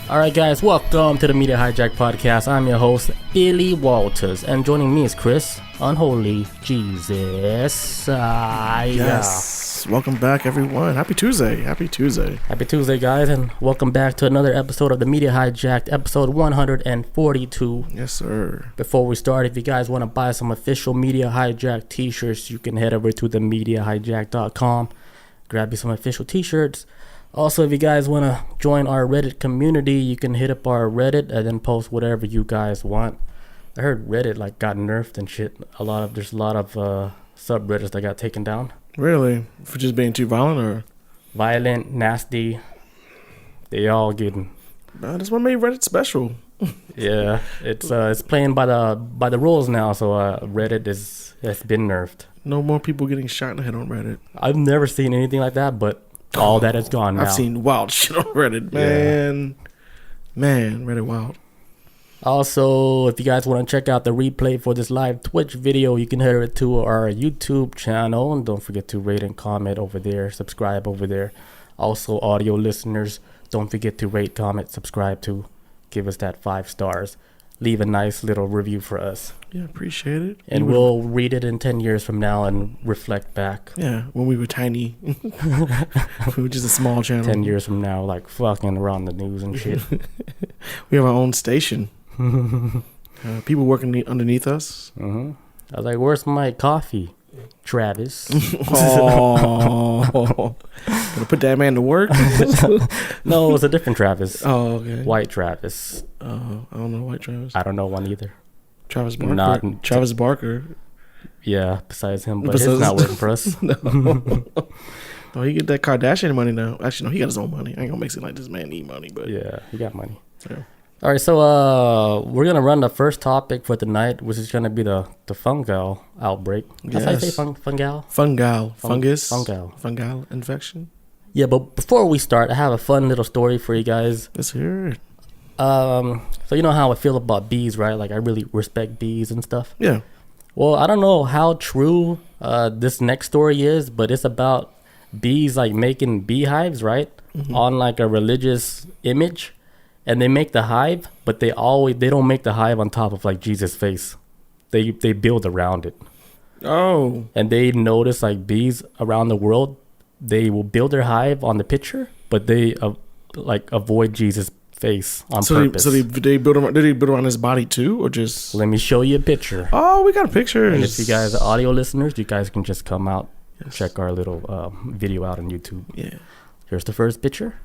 All right, guys, welcome to the Media Hijack Podcast. I'm your host, Billy Walters, and joining me is Chris, Unholy Jesus. Yes, welcome back, everyone. Happy Tuesday. Happy Tuesday, guys, and welcome back to another episode of the Media Hijacked, episode 142. Yes, sir. Before we start, if you guys want to buy some official Media Hijack t-shirts, you can head over to themediahijack.com, grab you some official t-shirts. Also, if you guys want to join our Reddit community, you can hit up our Reddit and then post whatever you guys want. I heard Reddit got nerfed and shit. There's a lot of subreddits that got taken down. Really? For just being too violent, or violent, nasty? They all getting. That's what made Reddit special. Yeah, it's playing by the rules now. So Reddit has been nerfed. No more people getting shot in the head on Reddit. I've never seen anything like that, but. All that is gone now. I've seen wild shit on Reddit, man. Yeah. Man, Reddit wild. Also, if you guys want to check out the replay for this live Twitch video, you can head over to our YouTube channel. And don't forget to rate and comment over there. Subscribe over there. Also, audio listeners, don't forget to rate, comment, subscribe to. Give us that 5 stars. Leave a nice little review for us. Yeah, appreciate it. And we'll read it in 10 years from now and reflect back. Yeah, when we were tiny. We were just a small channel. 10 years from now, fucking around the news and shit. We have our own station. People working underneath us. Mm-hmm. I was like, where's my coffee, Travis? Oh. Gonna put that man to work? No, it was a different Travis. Oh, okay. White Travis. Oh, I don't know White Travis. I don't know one either. Travis Barker. Travis Barker. Yeah, besides him, but it's not working for us. No. Oh, he get that Kardashian money now. Actually, no, he got his own money. I ain't gonna make it like this man need money, but yeah, he got money. Yeah. All right, so we're gonna run the first topic for tonight, which is gonna be the fungal outbreak. That's how you say fungal? Fungal infection. Yeah, but before we start, I have a fun little story for you guys. Let's hear it. So you know how I feel about bees, right? Like I really respect bees and stuff. Yeah. Well, I don't know how true this next story is, but it's about bees making beehives, right? Mm-hmm. On a religious image. And they make the hive, but they don't make the hive on top of Jesus' face. They build around it. Oh. And they notice bees around the world, they will build their hive on the picture, but they avoid Jesus' face on purpose. Did they build around his body too, or just? Let me show you a picture. Oh, we got pictures. And if you guys are audio listeners, you guys can just come out, check our little video out on YouTube. Yeah. Here's the first picture.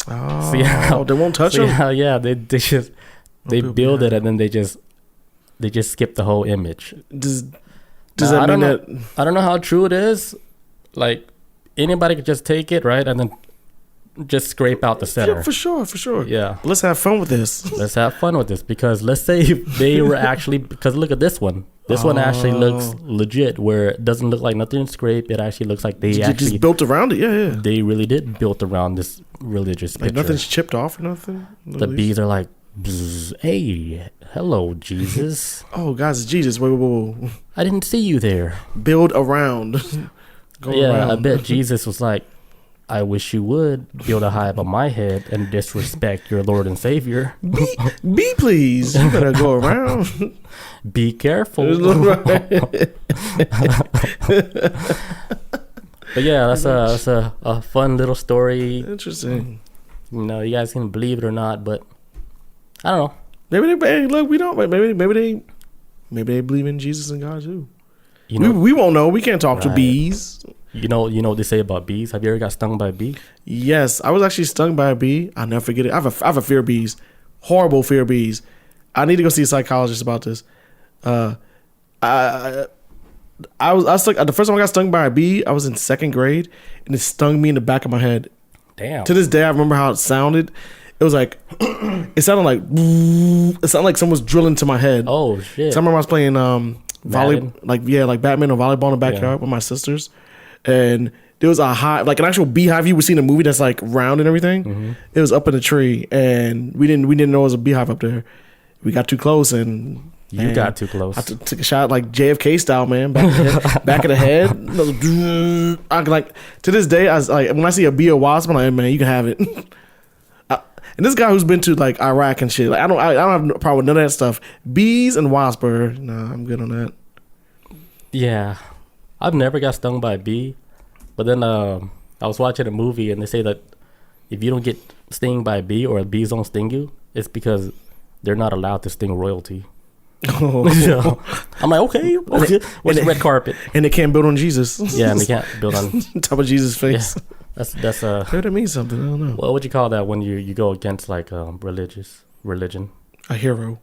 Oh, so they won't touch them. Yeah, they build it and then they just skip the whole image. Does that mean that? I don't know how true it is. Anybody could just take it, right, and then just scrape out the center. Yeah, for sure. Yeah. Let's have fun with this. Because let's say they were actually, because look at this one. This one actually looks legit, where it doesn't look like nothing scraped. It actually looks like they actually just built around it. Yeah. They really did build around this religious picture. Nothing's chipped off or nothing. The bees are like, hey, hello, Jesus. Oh, guys, it's Jesus. Whoa. I didn't see you there. Build around. Around. I bet Jesus was like, I wish you would build a hive on my head and disrespect your Lord and Savior. Be please. You better go around. Be careful. But yeah, that's a fun little story. Interesting. You guys can believe it or not, but I don't know. Maybe we don't. Maybe they believe in Jesus and God too. We won't know. We can't talk to bees. You know what they say about bees? Have you ever got stung by a bee? Yes, I was actually stung by a bee. I'll never forget it. I have a fear of bees. Horrible fear of bees. I need to go see a psychologist about this. I was stuck. The first time I got stung by a bee, I was in 2nd grade, and it stung me in the back of my head. Damn. To this day, I remember how it sounded. It was like, it sounded like someone was drilling to my head. Oh shit! So I remember I was playing like Batman or volleyball in the backyard with my sisters. And there was a hive, an actual beehive you would see in a movie that's round and everything. Mm-hmm. It was up in a tree, and we didn't know it was a beehive up there. We got too close, and you got too close. I took a shot JFK style, man, back of the head. I to this day, I was when I see a bee or wasp, I'm like, man, you can have it. And this guy who's been to like Iraq and shit, like I don't have no problem with none of that stuff. Bees and wasps, nah, I'm good on that. Yeah, I've never got stung by a bee, but then I was watching a movie and they say that if you don't get stung by a bee or bees don't sting you, it's because they're not allowed to sting royalty. Oh. So, I'm like, okay. What's the red carpet? And they can't build on Jesus. Yeah, and they can't build on top of Jesus' face. Yeah, that's that means something. I don't know. What would you call that when you go against like religion? A hero.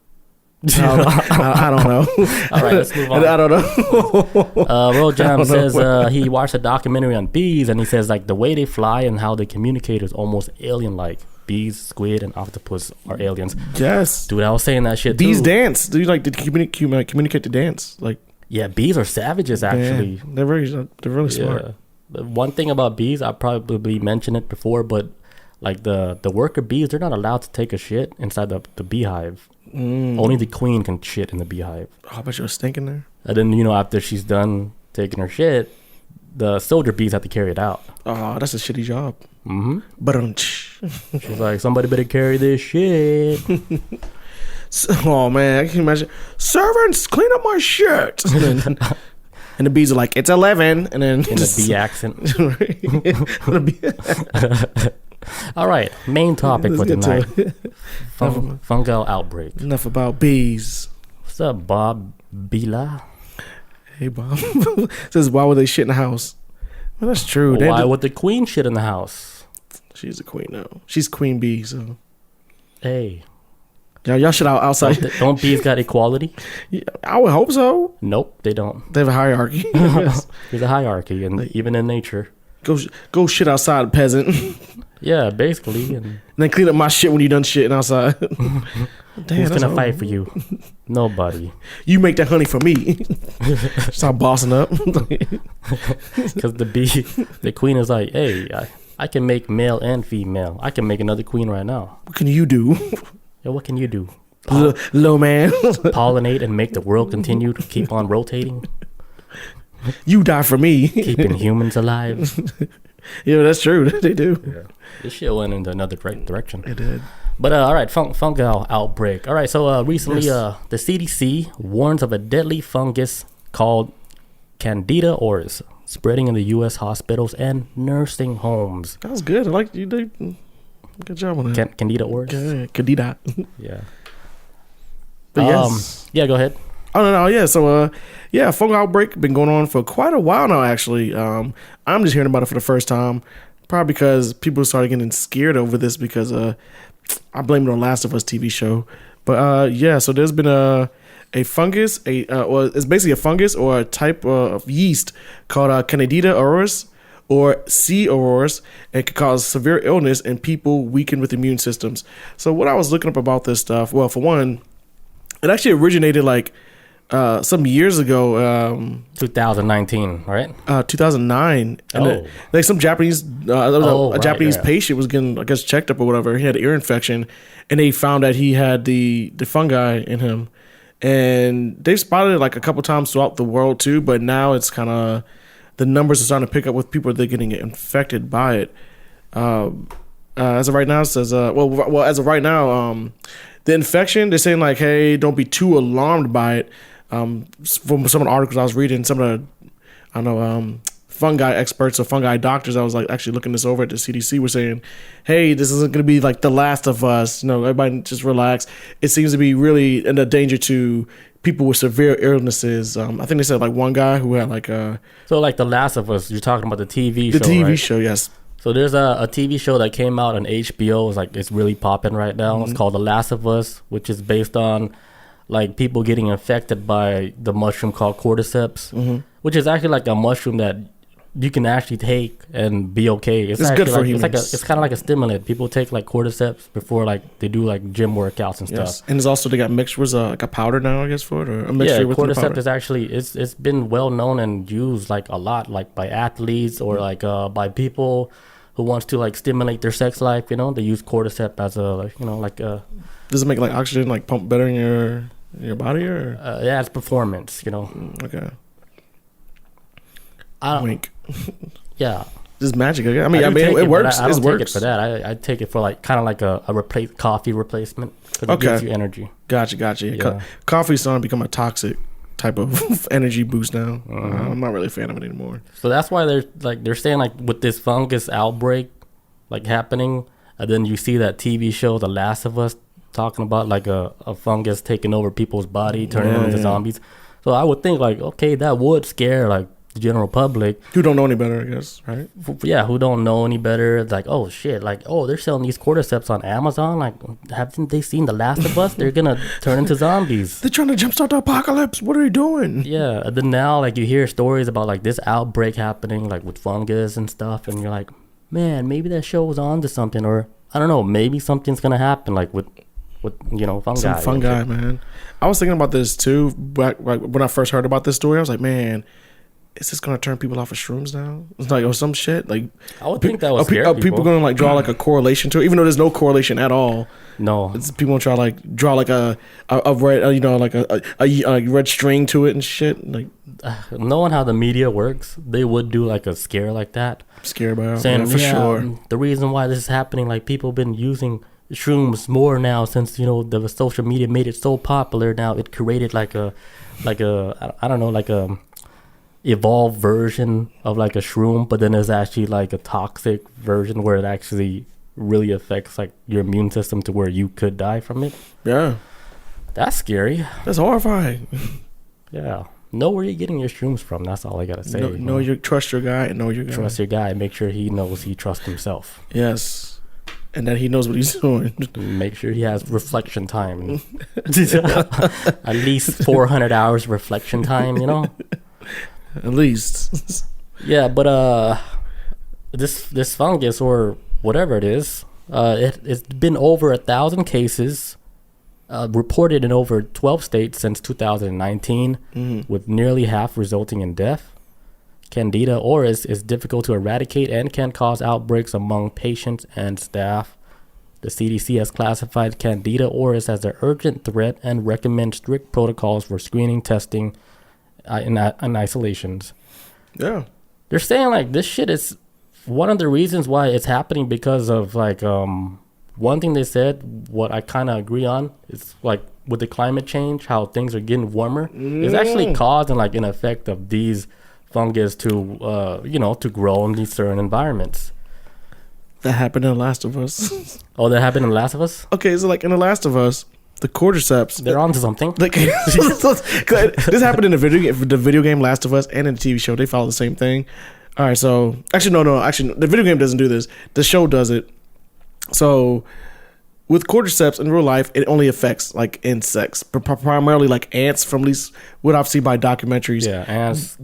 I don't know. All right, let's move on. I don't know. Roll Jam says he watched a documentary on bees, and he says like the way they fly and how they communicate is almost alien-like. Bees, squid, and octopus are aliens. Yes, dude, I was saying that shit. Bees too. Dance. Do you like to communicate to dance? Like, yeah, bees are savages. Actually, they're really smart. Yeah. The one thing about bees, I probably mentioned it before, but like the worker bees, they're not allowed to take a shit inside the beehive. Only the queen can shit in the beehive. Oh, I bet you're stinking there. And then after she's done taking her shit, the soldier bees have to carry it out. Oh, that's a shitty job. But she's like, somebody better carry this shit. Oh man, I can imagine. Servants, clean up my shit. And the bees are like, it's 11, and then in the bee accent. All right, main topic for tonight: fungal outbreak. Enough about bees. What's up, Bob Bila? Hey, Bob. Says, why would they shit in the house? Well, that's true. Well, why would the queen shit in the house? She's the queen now. She's queen bee, so. Hey. Y'all shit out outside. Don't bees got equality? Yeah, I would hope so. Nope, they don't. They have a hierarchy. There's a hierarchy, and even in nature. Go shit outside, peasant. Yeah, basically. And then clean up my shit when you done shitting outside. Damn, who's gonna fight for you? Nobody. You make that honey for me. Stop bossing up. Because the queen is like, hey, I can make male and female. I can make another queen right now. What can you do? Yeah, what can you do? Low man. Pollinate and make the world continue to keep on rotating. You die for me. Keeping humans alive. Yeah, that's true. They do. Yeah. This shit went into another direction. It did. But all right, fungal outbreak. All right, so recently the CDC warns of a deadly fungus called Candida auris spreading in the U.S. hospitals and nursing homes. That was good. I like you did. Good job on that. Candida auris. Yeah, Candida. Yeah. But yes. Yeah, go ahead. Oh no, yeah. So fungal outbreak been going on for quite a while now. Actually, I'm just hearing about it for the first time, probably because people started getting scared over this because I blame it on Last of Us TV show. But so there's been a fungus, it's basically a fungus or a type of yeast called Candida auris or C. auris, and can cause severe illness in people weakened with immune systems. So what I was looking up about this stuff, well, for one, it actually originated like some years ago, 2019, right? 2009, and like some Japanese, Japanese patient was getting, I guess, checked up or whatever. He had an ear infection, and they found that he had the fungi in him, and they've spotted it like a couple times throughout the world too. But now it's kind of the numbers are starting to pick up with people that are getting infected by it. As of right now, it says, as of right now, the infection, they're saying like, hey, don't be too alarmed by it. From some of the articles I was reading, some of the, fungi experts or fungi doctors, I was like actually looking this over at the CDC, were saying, hey, this isn't going to be like The Last of Us. Everybody just relax. It seems to be really in a danger to people with severe illnesses. I think they said like one guy who had like So like The Last of Us, you're talking about the TV show, the TV right? show, yes. So there's a TV show that came out on HBO. It's really popping right now. Mm-hmm. It's called The Last of Us, which is based on like people getting infected by the mushroom called cordyceps, which is actually like a mushroom that you can actually take and be okay. It's good for humans. It's kind of like a stimulant. People take like cordyceps before like they do like gym workouts and stuff. Yes. And there's also, they got mixtures like a powder now, I guess, for it, or a mixture with the powder. Cordyceps is actually it's been well known and used like a lot, like by athletes or like by people who wants to like stimulate their sex life. They use cordyceps as a Does it make like oxygen like pump better in your body, or yeah, it's performance, Okay. Wink. Yeah. Just magic. I mean, it works. I don't take it for that. I take it for like kind of like a coffee replacement. It gives you energy. Gotcha. Yeah. Coffee's starting to become a toxic type of energy boost now. I'm not really a fan of it anymore. So that's why they're saying like with this fungus outbreak like happening, and then you see that TV show The Last of Us talking about like a fungus taking over people's body, turning them into zombies. So I would think like, okay, that would scare like the general public who don't know any better, I guess, right? Yeah, who don't know any better. It's like, oh shit, like, oh, they're selling these cordyceps on Amazon. Like, haven't they seen The Last of Us? They're gonna turn into zombies. They're trying to jumpstart the apocalypse. What are they doing? Yeah, and then now like you hear stories about like this outbreak happening like with fungus and stuff, and you're like, man, maybe that show was on to something, or I don't know, maybe something's gonna happen like with fungi. Some fungi, man. I was thinking about this too. But like when I first heard about this story, I was like, man, is this gonna turn people off of shrooms now? It's like, or some shit. Like, I would think that would scare people. People gonna like draw like a correlation to it, even though there's no correlation at all. No, people gonna try like draw like a red, like a red string to it and shit. Like, knowing how the media works, they would do like a scare like that. Scare about saying for sure. The reason why this is happening, like people have been using shrooms more now since the social media made it so popular. Now it created like a I don't know, like a evolved version of like a shroom, but then there's actually like a toxic version where it actually really affects like your immune system to where you could die from it. Yeah, that's scary. That's horrifying. Yeah, know where you're getting your shrooms from. That's all I gotta say. Trust your guy and know your guy. Trust your guy. Make sure he knows he trusts himself. Yes, and that he knows what he's doing. Make sure he has reflection time. At least 400 hours reflection time. At least. Yeah, but this fungus or whatever it is, it's been over 1,000 cases reported in over 12 states since 2019, with nearly half resulting in death. Candida auris is difficult to eradicate and can cause outbreaks among patients and staff. The CDC has classified Candida auris as an urgent threat and recommends strict protocols for screening, testing, and isolations. Yeah, they're saying like this shit is one of the reasons why it's happening because of like one thing they said, what I kind of agree on, is like with the climate change, how things are getting warmer. It's actually causing like an effect of these fungus to to grow in these certain environments. That happened in The Last of Us. Oh, that happened in The Last of Us? Okay, so like in The Last of Us, the cordyceps, they're onto something. Like, this happened in the video game Last of Us and in the TV show. They follow the same thing. All right, so actually the video game doesn't do this. The show does it. So with cordyceps in real life, it only affects like insects, primarily like ants, from at least what I've seen by documentaries. Yeah, ants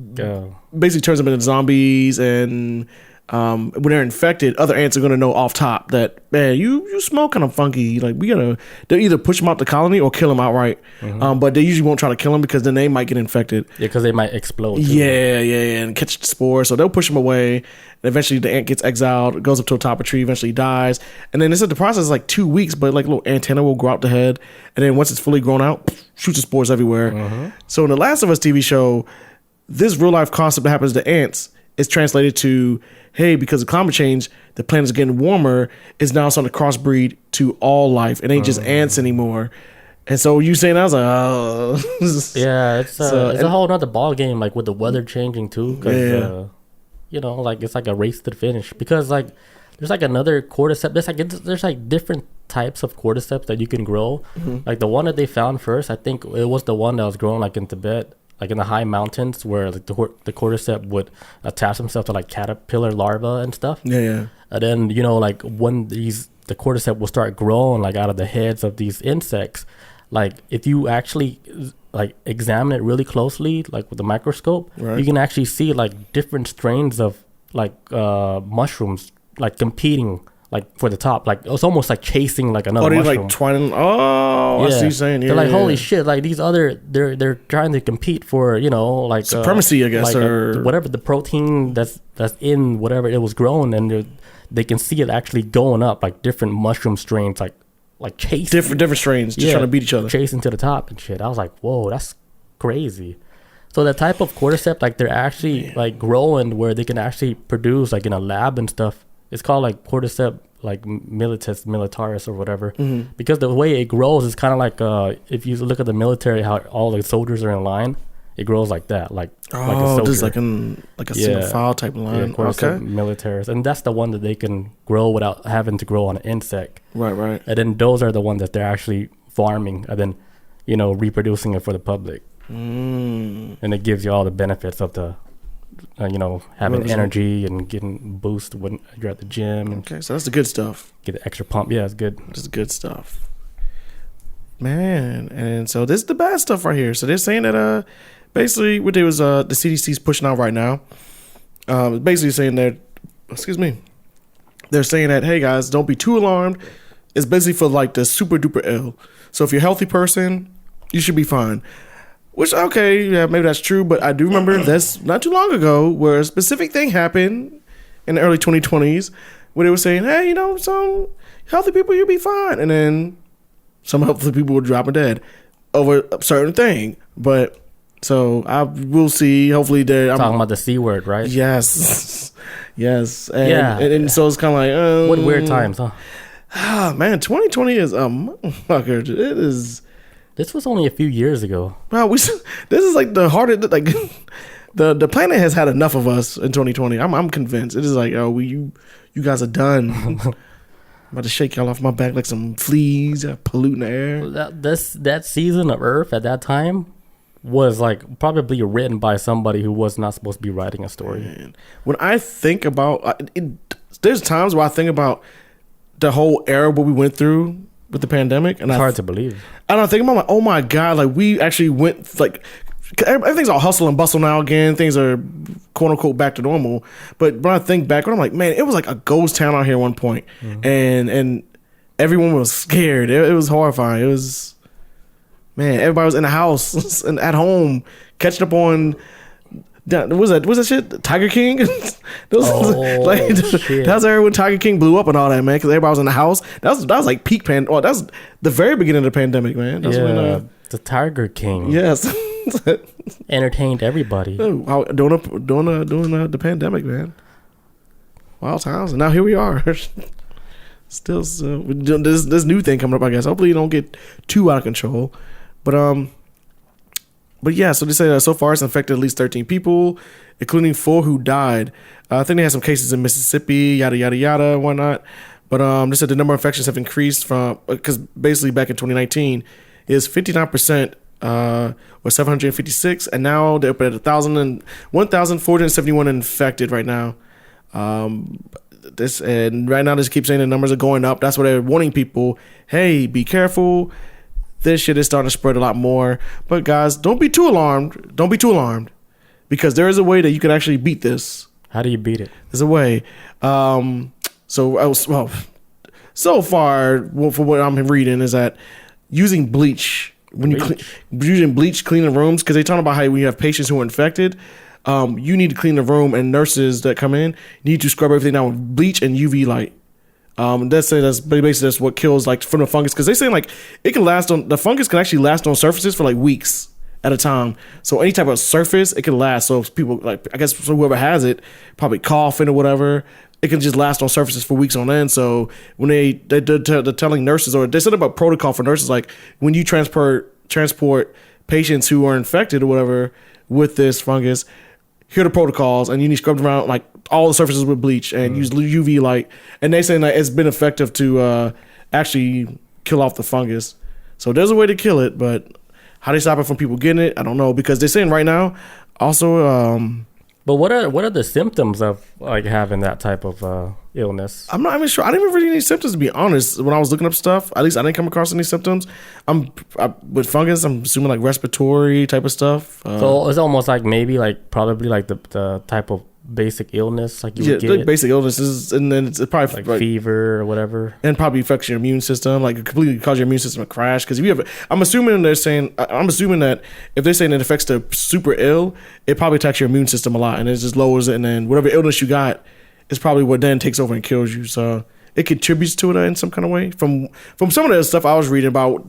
basically turns them into zombies, and when they're infected, other ants are gonna know off top that, man, you smell kind of funky. Like, they'll either push them out the colony or kill them outright. But they usually won't try to kill them because then they might get infected. Yeah, because they might explode too. Yeah, and catch the spores. So they'll push them away, and eventually the ant gets exiled, goes up to the top of a tree, eventually dies. And then the process is like 2 weeks, but like a little antenna will grow out the head, and then once it's fully grown out, shoots the spores everywhere. So in the Last of Us TV show, this real life concept that happens to ants is translated to, hey, because of climate change, the planet is getting warmer, it's now starting to crossbreed to all life. It ain't just ants anymore. And so you saying that, I was like, oh. Yeah, it's a whole other ball game, like with the weather changing too. Cause, like it's like a race to the finish. Because like there's like another cordyceps. There's like different types of cordyceps that you can grow. Like the one that they found first, I think it was the one that was grown like in Tibet, like in the high mountains, where like the cordyceps would attach themselves to like caterpillar larvae and stuff. Yeah. And then like when the cordyceps will start growing like out of the heads of these insects, like if you actually like examine it really closely, like with the microscope, you can actually see like different strains of like mushrooms like competing like for the top. Like it's almost like chasing like another mushroom. Like twining. Oh, I see you saying. Yeah, they're like, holy shit, like these other they're trying to compete for like supremacy, I guess, like or whatever the protein that's in whatever it was grown, and they can see it actually going up, like different mushroom strains, like chasing different strains, just trying to beat each other, chasing to the top and shit. I was like, whoa, that's crazy. So the type of cordyceps, like they're actually like growing where they can actually produce like in a lab and stuff. It's called like cordyceps like militaris or whatever. Because the way it grows is kind of like if you look at the military, how all the soldiers are in line. It grows like that, like a soldier. Just like a single file type line. Okay. Militaris, and that's the one that they can grow without having to grow on an insect. Right. And then those are the ones that they're actually farming, and then reproducing it for the public. And it gives you all the benefits of the, having energy and getting boost when you're at the gym. Okay, so that's the good stuff. Get the extra pump. Yeah, it's good. This is good stuff, man. And so this is the bad stuff right here. So they're saying that basically what they was the CDC's pushing out right now. Basically saying that, they're saying that, hey guys, don't be too alarmed. It's basically for like the super duper ill. So if you're a healthy person, you should be fine. Which, okay, yeah, maybe that's true, but I do remember this not too long ago where a specific thing happened in the early 2020s where they were saying, hey, some healthy people, you'll be fine. And then some healthy people were dropping dead over a certain thing. But so I will see. Hopefully, I'm talking about the C word, right? Yes, yes. And, yeah. And so it's kind of like what weird times, huh? Man, 2020 is a motherfucker. It is. This was only a few years ago. Wow, this is like the hardest. Like the planet has had enough of us in 2020. I'm convinced. It is like, you guys are done. I'm about to shake y'all off my back like some fleas polluting the air. That season of Earth at that time was like probably written by somebody who was not supposed to be writing a story. Man. When I think about there's times where I think about the whole era what we went through with the pandemic, and it's hard to believe. I don't think about like, oh my god, like we actually went like everything's all hustle and bustle now again. Things are quote unquote back to normal. But when I think back, I'm like, man, it was like a ghost town out here at one point, and everyone was scared. It was horrifying. It was. Man, everybody was in the house and at home catching up on. What was that shit? Tiger King? Shit. That's when Tiger King blew up and all that, man. Because everybody was in the house. That was like peak that was the very beginning of the pandemic, man. That's when the Tiger King. Yes, entertained everybody. During the pandemic, man. Wild times, and now here we are. Still, this new thing coming up. I guess hopefully you don't get too out of control. But yeah, so they say that so far it's infected at least 13 people, including 4 who died. I think they had some cases in Mississippi, yada, yada, yada, and whatnot. But they said the number of infections have increased because basically back in 2019 is 59%, or 756, and now they're up at 1,471 infected right now. And right now they just keep saying the numbers are going up. That's why they're warning people, hey, be careful. This shit is starting to spread a lot more. But guys, don't be too alarmed. Don't be too alarmed. Because there is a way that you can actually beat this. How do you beat it? There's a way. So far, from what I'm reading, is that using bleach. Using bleach cleaning rooms, because they talk about how when you have patients who are infected, you need to clean the room, and nurses that come in need to scrub everything down with bleach and UV light. That's what kills like from the fungus, because they say like it can last on the fungus can actually last on surfaces for like weeks at a time. So any type of surface it can last. So if people like, I guess whoever has it probably coughing or whatever, it can just last on surfaces for weeks on end. So when they're telling nurses, or they said about protocol for nurses, like when you transport patients who are infected or whatever with this fungus, here are the protocols, and you need to scrub around like all the surfaces with bleach and use UV light. And they saying that it's been effective to actually kill off the fungus. So there's a way to kill it, but how they stop it from people getting it, I don't know, because they're saying right now also. But what are the symptoms of like having that type of illness? I'm not even sure. I didn't even read any symptoms, to be honest. When I was looking up stuff, at least I didn't come across any symptoms. With fungus, I'm assuming like respiratory type of stuff. So it's almost like maybe like probably like the type of basic illness like you would get. Like basic illnesses, and then it's probably like fever or whatever, and probably affects your immune system, like it completely cause your immune system to crash. Because if you have, I'm assuming that if they're saying it affects the super ill, it probably attacks your immune system a lot, and it just lowers it, and then whatever illness you got is probably what then takes over and kills you. So it contributes to it in some kind of way. From some of the stuff I was reading about,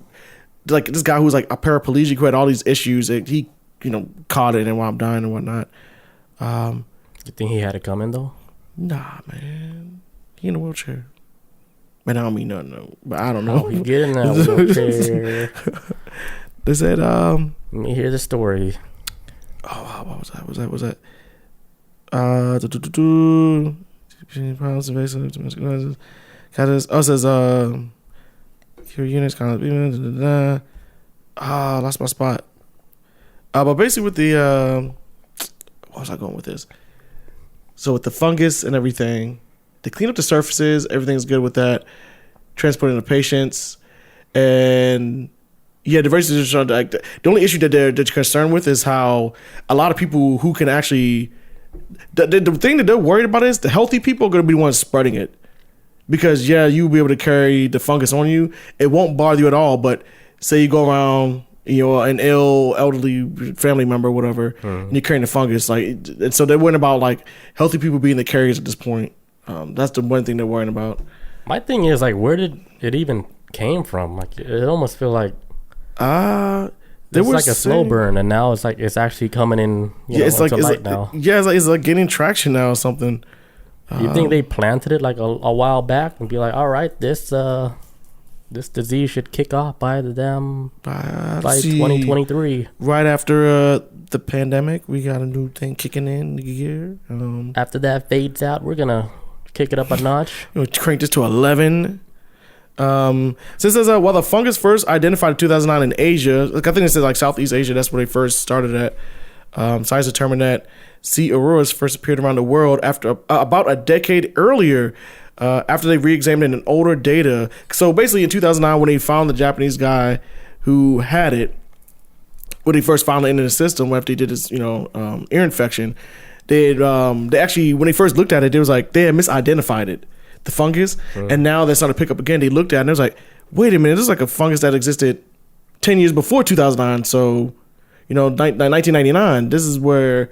like this guy who's like a paraplegic who had all these issues, he caught it and while I'm dying and whatnot. You think he had it coming though? Nah, man. He in a wheelchair. Man, I don't mean nothing though, but I don't know. Oh, he get in that wheelchair. They said, let me hear the story. Oh, what was that? It says, your units kind of, lost my spot. But basically with the, what was I going with this? So with the fungus and everything, they clean up the surfaces. Everything's good with that. Transporting the patients. And yeah, diversity is like the only issue that they're concerned with is how a lot of people who can actually, the thing that they're worried about is the healthy people are going to be the ones spreading it. Because yeah, you'll be able to carry the fungus on you. It won't bother you at all. But say you go around, an elderly family member or whatever, and you're carrying the fungus, and so they're worrying about like healthy people being the carriers at this point. That's the one thing they're worrying about. My thing is like, where did it even came from? Like, it almost feel like there was like a slow burn, and now it's like it's actually coming in. It's like light now. Yeah, it's like getting traction now or something. You think they planted it like a while back and be like, all right, this disease should kick off by 2023. Right after the pandemic, we got a new thing kicking in the year. After that fades out, we're gonna kick it up a notch. Crank this to 11. So it says while the fungus first identified in 2009 in Asia, like I think it says like Southeast Asia, that's where they first started at. Science determined that C. auroras first appeared around the world after about a decade earlier. After they re-examined an older data. So basically in 2009, when they found the Japanese guy who had it, when they first found it in the system, after he did his, ear infection, they actually, when they first looked at it, they had misidentified it, the fungus. And now they started to pick up again. They looked at it and it was like, wait a minute, this is like a fungus that existed 10 years before 2009. So, 1999, this is where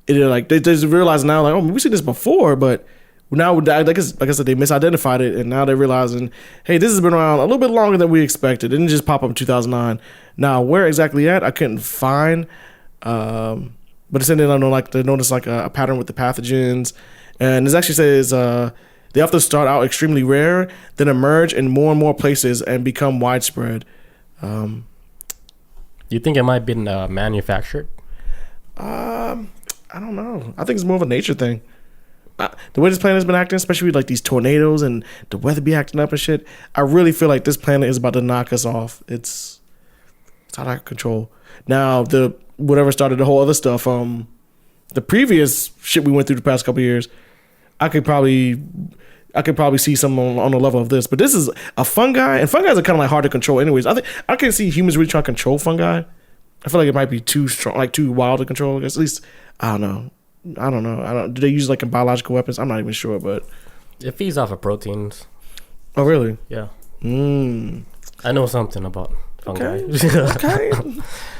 it like, they just realized now, like, oh, we've seen this before, but now, like I said, they misidentified it, and now they're realizing, hey, this has been around a little bit longer than we expected. It didn't just pop up in 2009. Now, where exactly at, I couldn't find. But it's in there, they noticed like a pattern with the pathogens. And this actually says they have to start out extremely rare, then emerge in more and more places and become widespread. You think it might be manufactured? I don't know. I think it's more of a nature thing. The way this planet has been acting, especially with like these tornadoes and the weather be acting up and shit, I really feel like this planet is about to knock us off. It's out of control. Now, whatever started the whole other stuff, the previous shit we went through the past couple of years, I could probably see some on the level of this. But this is a fungi, and fungi are kind of like hard to control anyways. I think I can't see humans really trying to control fungi. I feel like it might be too strong, like too wild to control. I guess. At least, I don't know. Do they use like in biological weapons? I'm not even sure, but it feeds off of proteins. Oh, really? Yeah. I know something about fungi. Okay.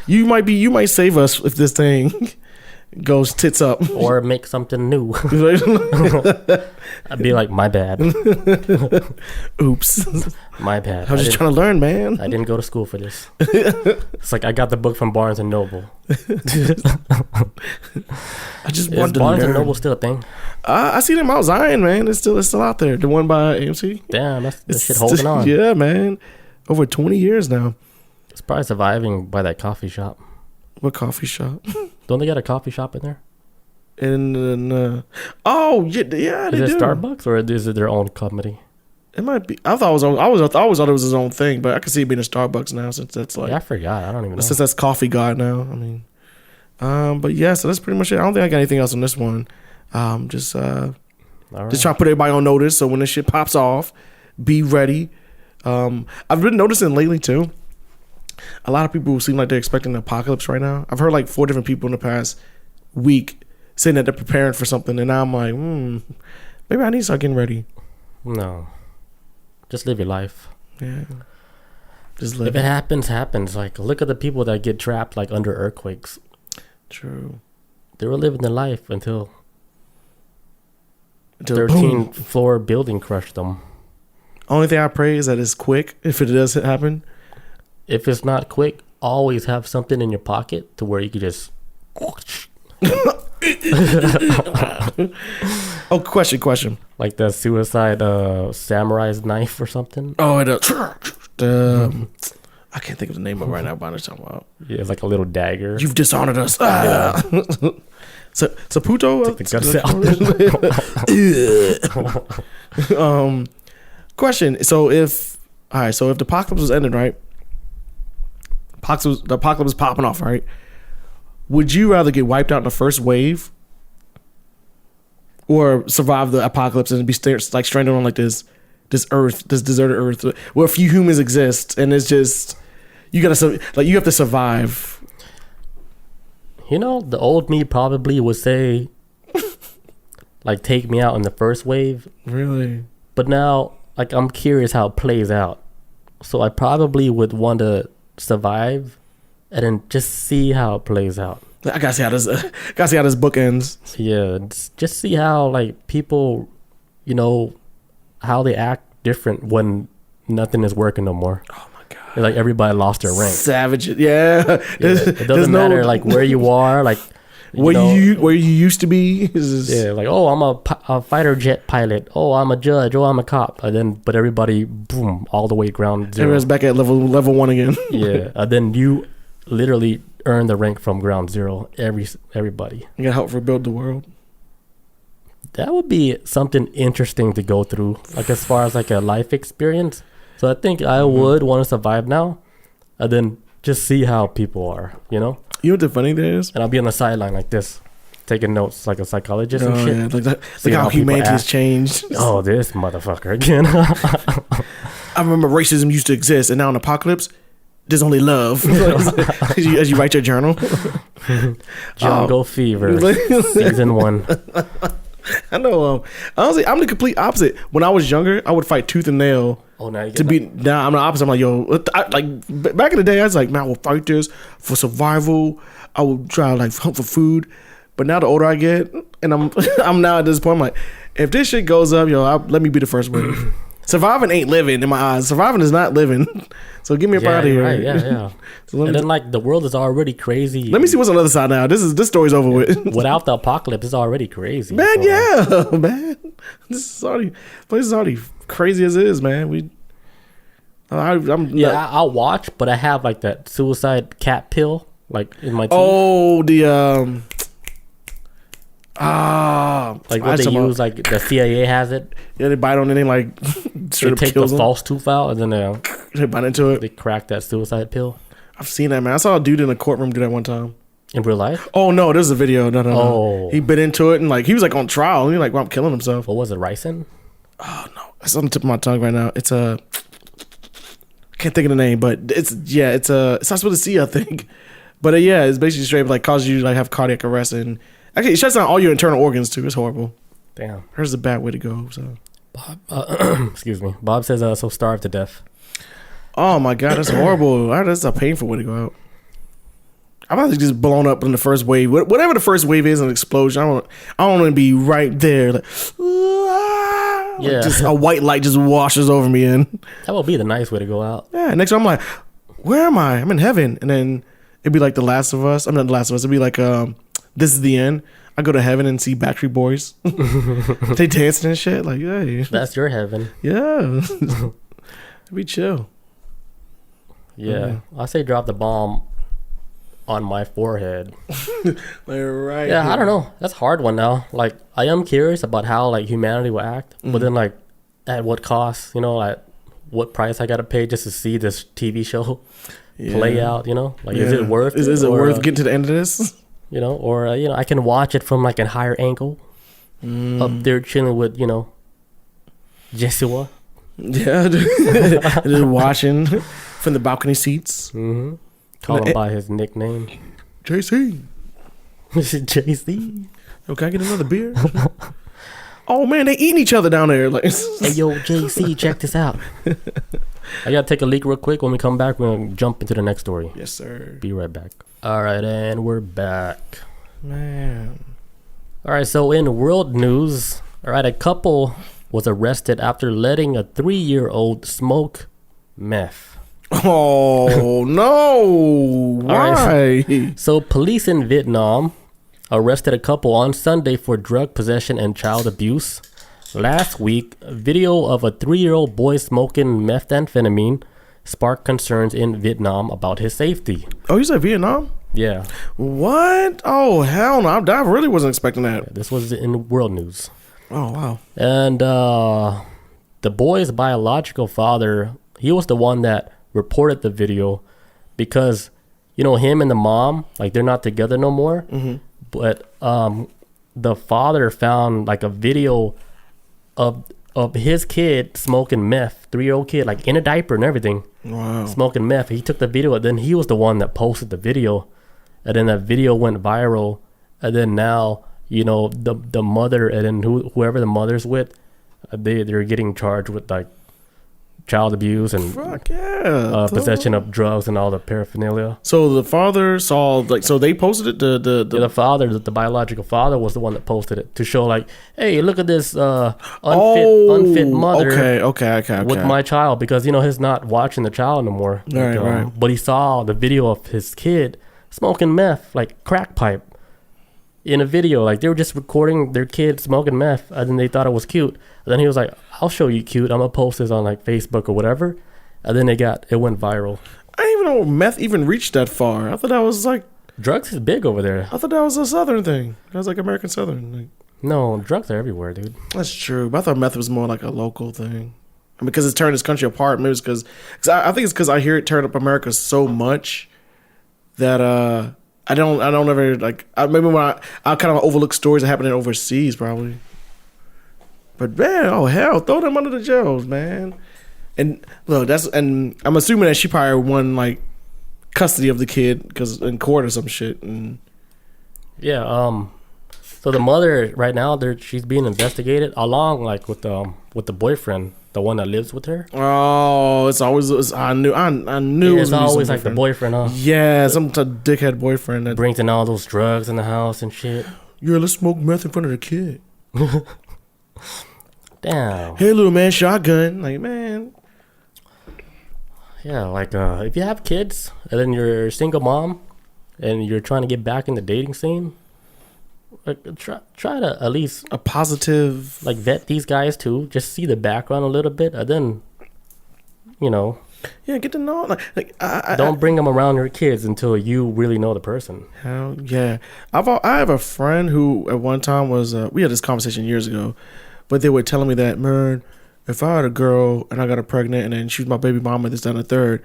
You might save us if this thing goes tits up, or make something new. I'd be like, my bad. Oops. My bad. I was just trying to learn, man. I didn't go to school for this. It's like I got the book from Barnes and Noble. I just wanted to learn. Barnes and Noble still a thing? I see them out Zion, man. It's still out there. The one by AMC. Damn, that's shit holding on. Yeah, man. Over 20 years now. It's probably surviving by that coffee shop. What coffee shop? Don't they got a coffee shop in there? Oh yeah, they is it Starbucks or is it their own company? It might be. I always thought it was his own thing, but I can see it being a Starbucks now since that's like. Yeah, I forgot. I don't even know. Since that's Coffee God now. I mean, but yeah, so that's pretty much it. I don't think I got anything else on this one. Just trying to put everybody on notice, so when this shit pops off, be ready. I've been noticing lately too. A lot of people seem like they're expecting an apocalypse right now. I've heard like 4 different people in the past week saying that they're preparing for something, and now I'm like, maybe I need to start getting ready. No, just live your life. Yeah, just live. If it happens. Like, look at the people that get trapped like under earthquakes. True. They were living their life until 13th floor building crushed them. Only thing I pray is that it's quick. If it does happen. If it's not quick, always have something in your pocket to where you could just. Oh, question. Like the suicide samurai's knife or something. Oh, I can't think of the name of it right now. But I'm talking about. Yeah, it's like a little dagger. You've dishonored us. Yeah. Saputo. Take the guts out. Question. So if the apocalypse was ended, right? The apocalypse is popping off, right? Would you rather get wiped out in the first wave, or survive the apocalypse and be like stranded on like this earth, this deserted earth, where a few humans exist, and it's just you have to survive. You know, the old me probably would say, like, take me out in the first wave. Really? But now, like, I'm curious how it plays out. So I probably would want to survive and then just see how it plays out. I gotta see how this book ends. Yeah, just see how, like, people, you know, how they act different when nothing is working no more. Oh my god! Like everybody lost their rank. Savage, yeah. It doesn't matter like where you are, like where you used to be. Yeah, like I'm a fighter jet pilot. Oh, I'm a judge. Oh, I'm a cop. And then, but everybody, boom, all the way ground zero. Everyone's back at level 1 again. Yeah, and then you literally earn the rank from ground zero. Everybody. You gotta help rebuild the world. That would be something interesting to go through, like as far as like a life experience. So I think I would want to survive now, and then just see how people are, you know. You know what the funny thing is? And I'll be on the sideline like this, taking notes like a psychologist and shit. Yeah, like how humanity has changed. Oh, this motherfucker again. I remember racism used to exist, and now in apocalypse, there's only love. as you write your journal. Jungle Fever, season 1. I know. Honestly, I'm the complete opposite. When I was younger, I would fight tooth and nail. Oh, now you get to be. Now I'm the opposite. I'm like, yo, back in the day, I was like, man, I will fight this for survival. I will try to like hunt for food. But now the older I get, and I'm now at this point, I'm like, if this shit goes up, let me be the first wave. Surviving ain't living in my eyes. Surviving is not living. So get me up out of here. Right, yeah. So and then like the world is already crazy. Let me see what's on the other side now. This story's over with. Without the apocalypse, it's already crazy. Man, yeah, man. This place is already crazy as it is, man. I'll watch, but I have like that suicide cat pill like in my teeth. Oh, like what they use, like the CIA has it. Yeah, they bite on it and like they take the false tooth out and then they bite into it. They crack that suicide pill. I've seen that, man. I saw a dude in a courtroom do that one time. In real life? Oh no, there's a video. No. Oh. He bit into it and like he was like on trial. And he like, well, I'm killing himself. What was it, ricin? Oh no, it's on the tip of my tongue right now. It's I can't think of the name, but it's starts with a C, I think. But it's basically straight like causes you to like have cardiac arrest and actually it shuts down all your internal organs too. It's horrible. Damn. Here's a bad way to go. So, Bob, excuse me. Bob says so starved to death. Oh my god, that's horrible. That's a painful way to go out. I'm about to just blown up in the first wave. Whatever the first wave is, an explosion. I don't want to be right there. Like, yeah, just a white light just washes over me in. That would be the nice way to go out. Yeah. Next time I'm like, where am I? I'm in heaven, and then it'd be like The Last of Us. I'm not The Last of Us. It'd be like This Is the End. I go to heaven and see Backstreet Boys. They dancing and shit. Like, hey, that's your heaven. Yeah, it'd be chill. Yeah, I say drop the bomb on my forehead. Right. Yeah, I don't know. That's a hard one now. Like, I am curious about how like humanity will act, but then like at what cost? You know, at what price I gotta pay just to see this TV show play out? You know, like is it worth? Is it worth getting to the end of this? You know, or I can watch it from like a higher angle, up there chilling with Jesua. Yeah, just watching from the balcony seats. Mm-hmm. Call him by his nickname, JC. JC. Oh, can I get another beer? Oh man, they eating each other down there. Like, hey yo, JC, check this out. I gotta take a leak real quick. When we come back, we're gonna jump into the next story. Yes, sir. Be right back. All right, and we're back. Man. All right, so in world news, all right, a couple was arrested after letting a 3-year-old smoke meth. Oh no! Why? Right. So police in Vietnam arrested a couple on Sunday for drug possession and child abuse. Last week, video of a 3-year-old boy smoking methamphetamine sparked concerns in Vietnam about his safety. Oh, you said Vietnam? Yeah. What? Oh, hell no. I really wasn't expecting that. Yeah, this was in world news. Oh, wow. And the boy's biological father, he was the one that reported the video because, you know, him and the mom, like, they're not together no more. Mm-hmm. But the father found, like, a video of his kid smoking meth, 3-year-old kid, like in a diaper and everything. Wow. Smoking meth. He took the video, and then he was the one that posted the video, and then that video went viral, and then now, you know, the mother and then whoever the mother's with, they're getting charged with like child abuse and possession of drugs and all the paraphernalia. So the father saw, like, so they posted it. The father, the biological father, was the one that posted it to show, like, hey, look at this unfit mother. Okay. With my child, because, you know, he's not watching the child no more. Right. But he saw the video of his kid smoking meth, like crack pipe, in a video. Like, they were just recording their kid smoking meth, and then they thought it was cute. And then he was like, I'll show you cute. I'm gonna post this on like Facebook or whatever. And then it went viral. I didn't even know meth even reached that far. I thought that was like, drugs is big over there. I thought that was a Southern thing. That was like American Southern. Like, no, drugs are everywhere, dude. That's true. But I thought meth was more like a local thing. And because it's turned this country apart. Maybe it's because I think it's because I hear it turn up America so much that I don't ever like. Maybe when I kind of overlook stories that happening overseas, probably. But man, oh hell, throw them under the jails, man. And look, and I'm assuming that she probably won like custody of the kid because in court or some shit. And yeah, so the mother right now, she's being investigated along like with the boyfriend, the one that lives with her. Oh, I knew it's always like the boyfriend, huh? Yeah, some dickhead boyfriend that brings in all those drugs in the house and shit. Yeah, let's smoke meth in front of the kid. Damn. Hey, little man, shotgun. Like, man. Yeah, like if you have kids and then you're a single mom and you're trying to get back in the dating scene, like try to at least a positive, like, vet these guys too. Just see the background a little bit, and then, you know, get to know. Don't bring them around your kids until you really know the person. Hell yeah. I have a friend who at one time was we had this conversation years ago, but they were telling me that, man, if I had a girl and I got her pregnant and then she was my baby mama, this, that, and the third,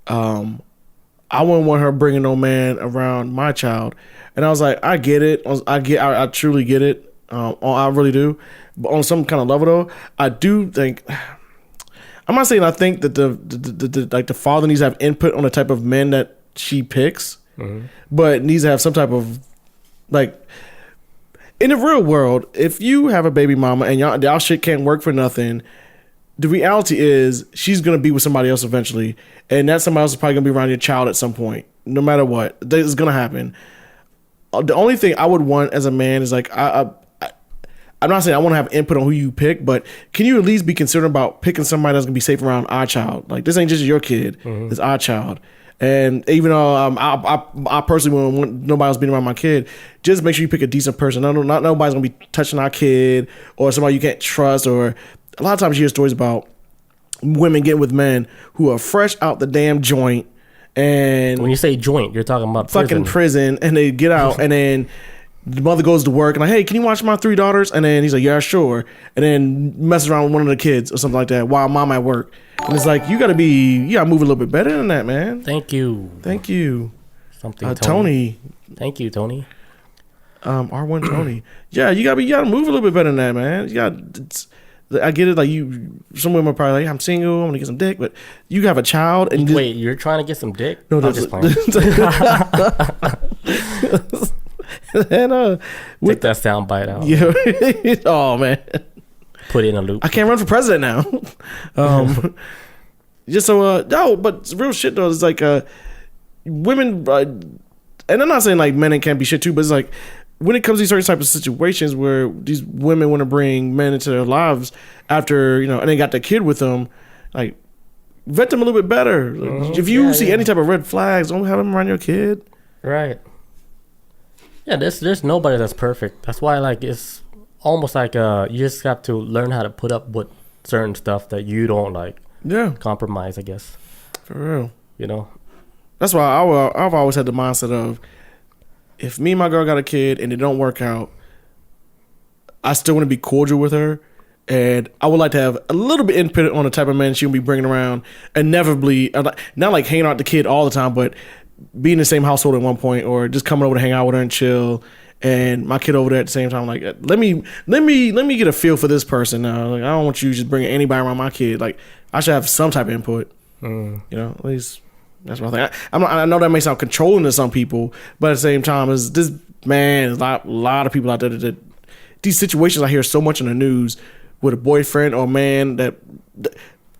I wouldn't want her bringing no man around my child. And I was like, I get it. I truly get it. I really do. But on some kind of level, though, I do think. I'm not saying I think that the father needs to have input on the type of men that she picks, but needs to have some type of, like, in the real world, if you have a baby mama and y'all shit can't work for nothing, the reality is she's gonna be with somebody else eventually, and that somebody else is probably gonna be around your child at some point, no matter what. It's gonna happen. The only thing I would want as a man is, like, I'm not saying I want to have input on who you pick, but can you at least be concerned about picking somebody that's gonna be safe around our child? Like, this ain't just your kid; it's our child. And even though I personally wouldn't want nobody else being around my kid, just make sure you pick a decent person. Not nobody's gonna be touching our kid or somebody you can't trust. Or a lot of times you hear stories about women getting with men who are fresh out the damn joint. And when you say joint, you're talking about fucking prison, and they get out, and then the mother goes to work and like, hey, can you watch my 3 daughters? And then he's like, yeah, sure. And then messes around with one of the kids or something like that while mom at work. And it's like, you gotta move a little bit better than that, man. Thank you. Something, Tony. Thank you, Tony. R1 Tony. Yeah, you gotta move a little bit better than that, man. I get it. Like, some women are probably like, I'm single, I'm gonna get some dick, but you have a child and wait, you're trying to get some dick? No, I'm just playing. And take that sound bite out. Yeah. Oh man. Put it in a loop. I can't run for president now. Just so no, but real shit though. It's like women, and I'm not saying like men can't be shit too, but it's like when it comes to these certain type of situations where these women want to bring men into their lives after, and they got the kid with them, like, vet them a little bit better. If you see any type of red flags, don't have them around your kid. Right. Yeah, there's nobody that's perfect. That's why, like, it's almost like you just have to learn how to put up with certain stuff that you don't like. Yeah. Compromise, I guess. For real. You know? That's why I've always had the mindset of, if me and my girl got a kid and it don't work out, I still want to be cordial with her. And I would like to have a little bit input on the type of man she'll be bringing around. Inevitably, not like hanging out with the kid all the time, but be in the same household at one point, or just coming over to hang out with her and chill. And my kid over there at the same time, like, let me get a feel for this person now. Like, I don't want you just bringing anybody around my kid. Like, I should have some type of input. You know, at least that's what I think. I know that may sound controlling to some people, but at the same time, is this man? There's a lot of people out there that these situations I hear so much in the news with a boyfriend or a man that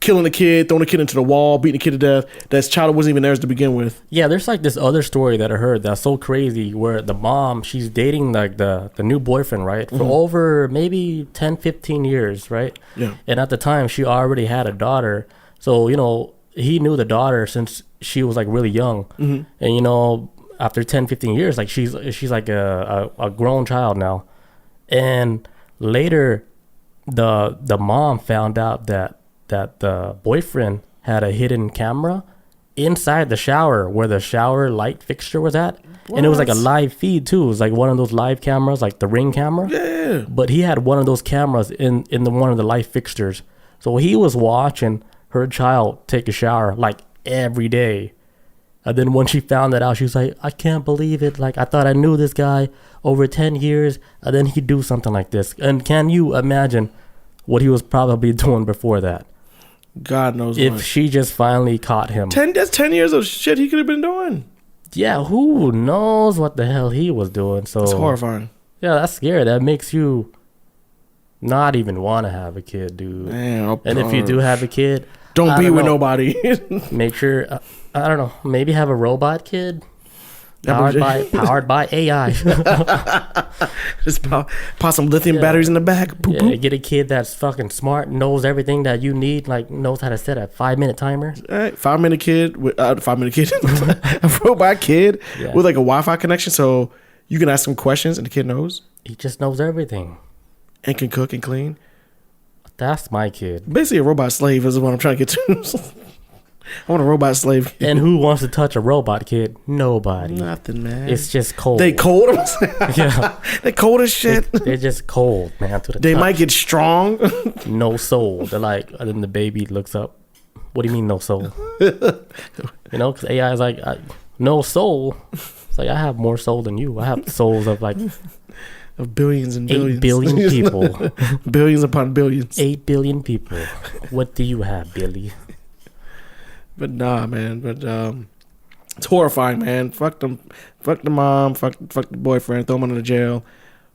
killing a kid, throwing a kid into the wall, beating a kid to death. That child wasn't even theirs to begin with. Yeah, there's like this other story that I heard that's so crazy where the mom, she's dating like the new boyfriend, right? For over maybe 10, 15 years, right? Yeah. And at the time, she already had a daughter. So, you know, he knew the daughter since she was like really young. And, you know, after 10, 15 years, like she's like a grown child now. And later, the mom found out that the boyfriend had a hidden camera inside the shower where the shower light fixture was at. What? And it was like a live feed too. It was like one of those live cameras, like the Ring camera. Yeah. But he had one of those cameras in one of the light fixtures. So he was watching her child take a shower like every day. And then when she found that out, she was like, I can't believe it. Like, I thought I knew this guy over 10 years, and then he'd do something like this. And can you imagine what he was probably doing before that? God knows if she just finally caught him. That's 10 years of shit he could have been doing. Yeah, who knows what the hell he was doing. So it's horrifying. Yeah, that's scary. That makes you not even want to have a kid, dude. Man, and if you do have a kid, don't be with nobody. Make sure, I don't know, maybe have a robot kid powered by AI. Just pop some lithium batteries in the back. Boop, boop. Get a kid that's fucking smart, knows everything that you need, like knows how to set a 5-minute timer. All right, 5-minute kid with a robot kid with like a Wi-Fi connection, so you can ask him questions and the kid knows. He just knows everything and can cook and clean. That's my kid. Basically, a robot slave is what I'm trying to get to. I want a robot slave kid. And who wants to touch a robot kid? Nobody. Nothing, man. It's just cold. They cold? Yeah. They cold as shit. They're just cold, man. They might get strong. No soul. They're like, and then the baby looks up. What do you mean no soul? You know, because AI is like, no soul. It's like, I have more soul than you. I have souls of like... of billions and billions. 8 billion people. Billions upon billions. 8 billion people. What do you have, Billy? But nah, man. But it's horrifying, man. Fuck them. Fuck the mom. Fuck the boyfriend. Throw him into jail.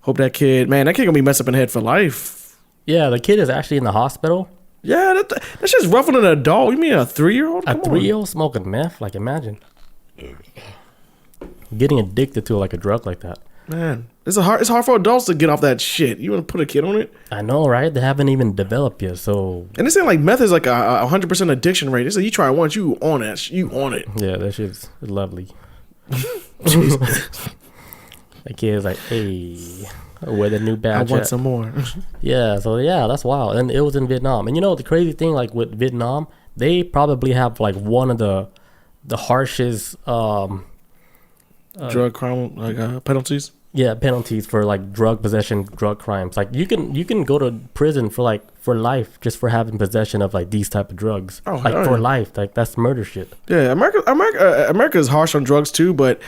Hope that kid gonna be messed up in the head for life. Yeah, the kid is actually in the hospital. Yeah, that's just rougher than an adult. You mean a 3-year-old? A 3-year-old smoking meth? Like, imagine. Getting addicted to like a drug like that. Man, it's hard for adults to get off that shit. You want to put a kid on it? I know, right? They haven't even developed yet, so... And it's saying like meth is like a 100% addiction rate. It's like you try it once, you on it. You on it. Yeah, that shit's lovely. That kid's like, hey, where the new batch I want some more. Yeah, so yeah, that's wild. And it was in Vietnam. And you know, the crazy thing, like with Vietnam, they probably have like one of the harshest... drug crime, like penalties. Yeah, penalties for like drug possession, drug crimes. Like you can go to prison for life just for having possession of like these type of drugs. Oh, like for life. Like that's murder shit. Yeah, America is harsh on drugs too, but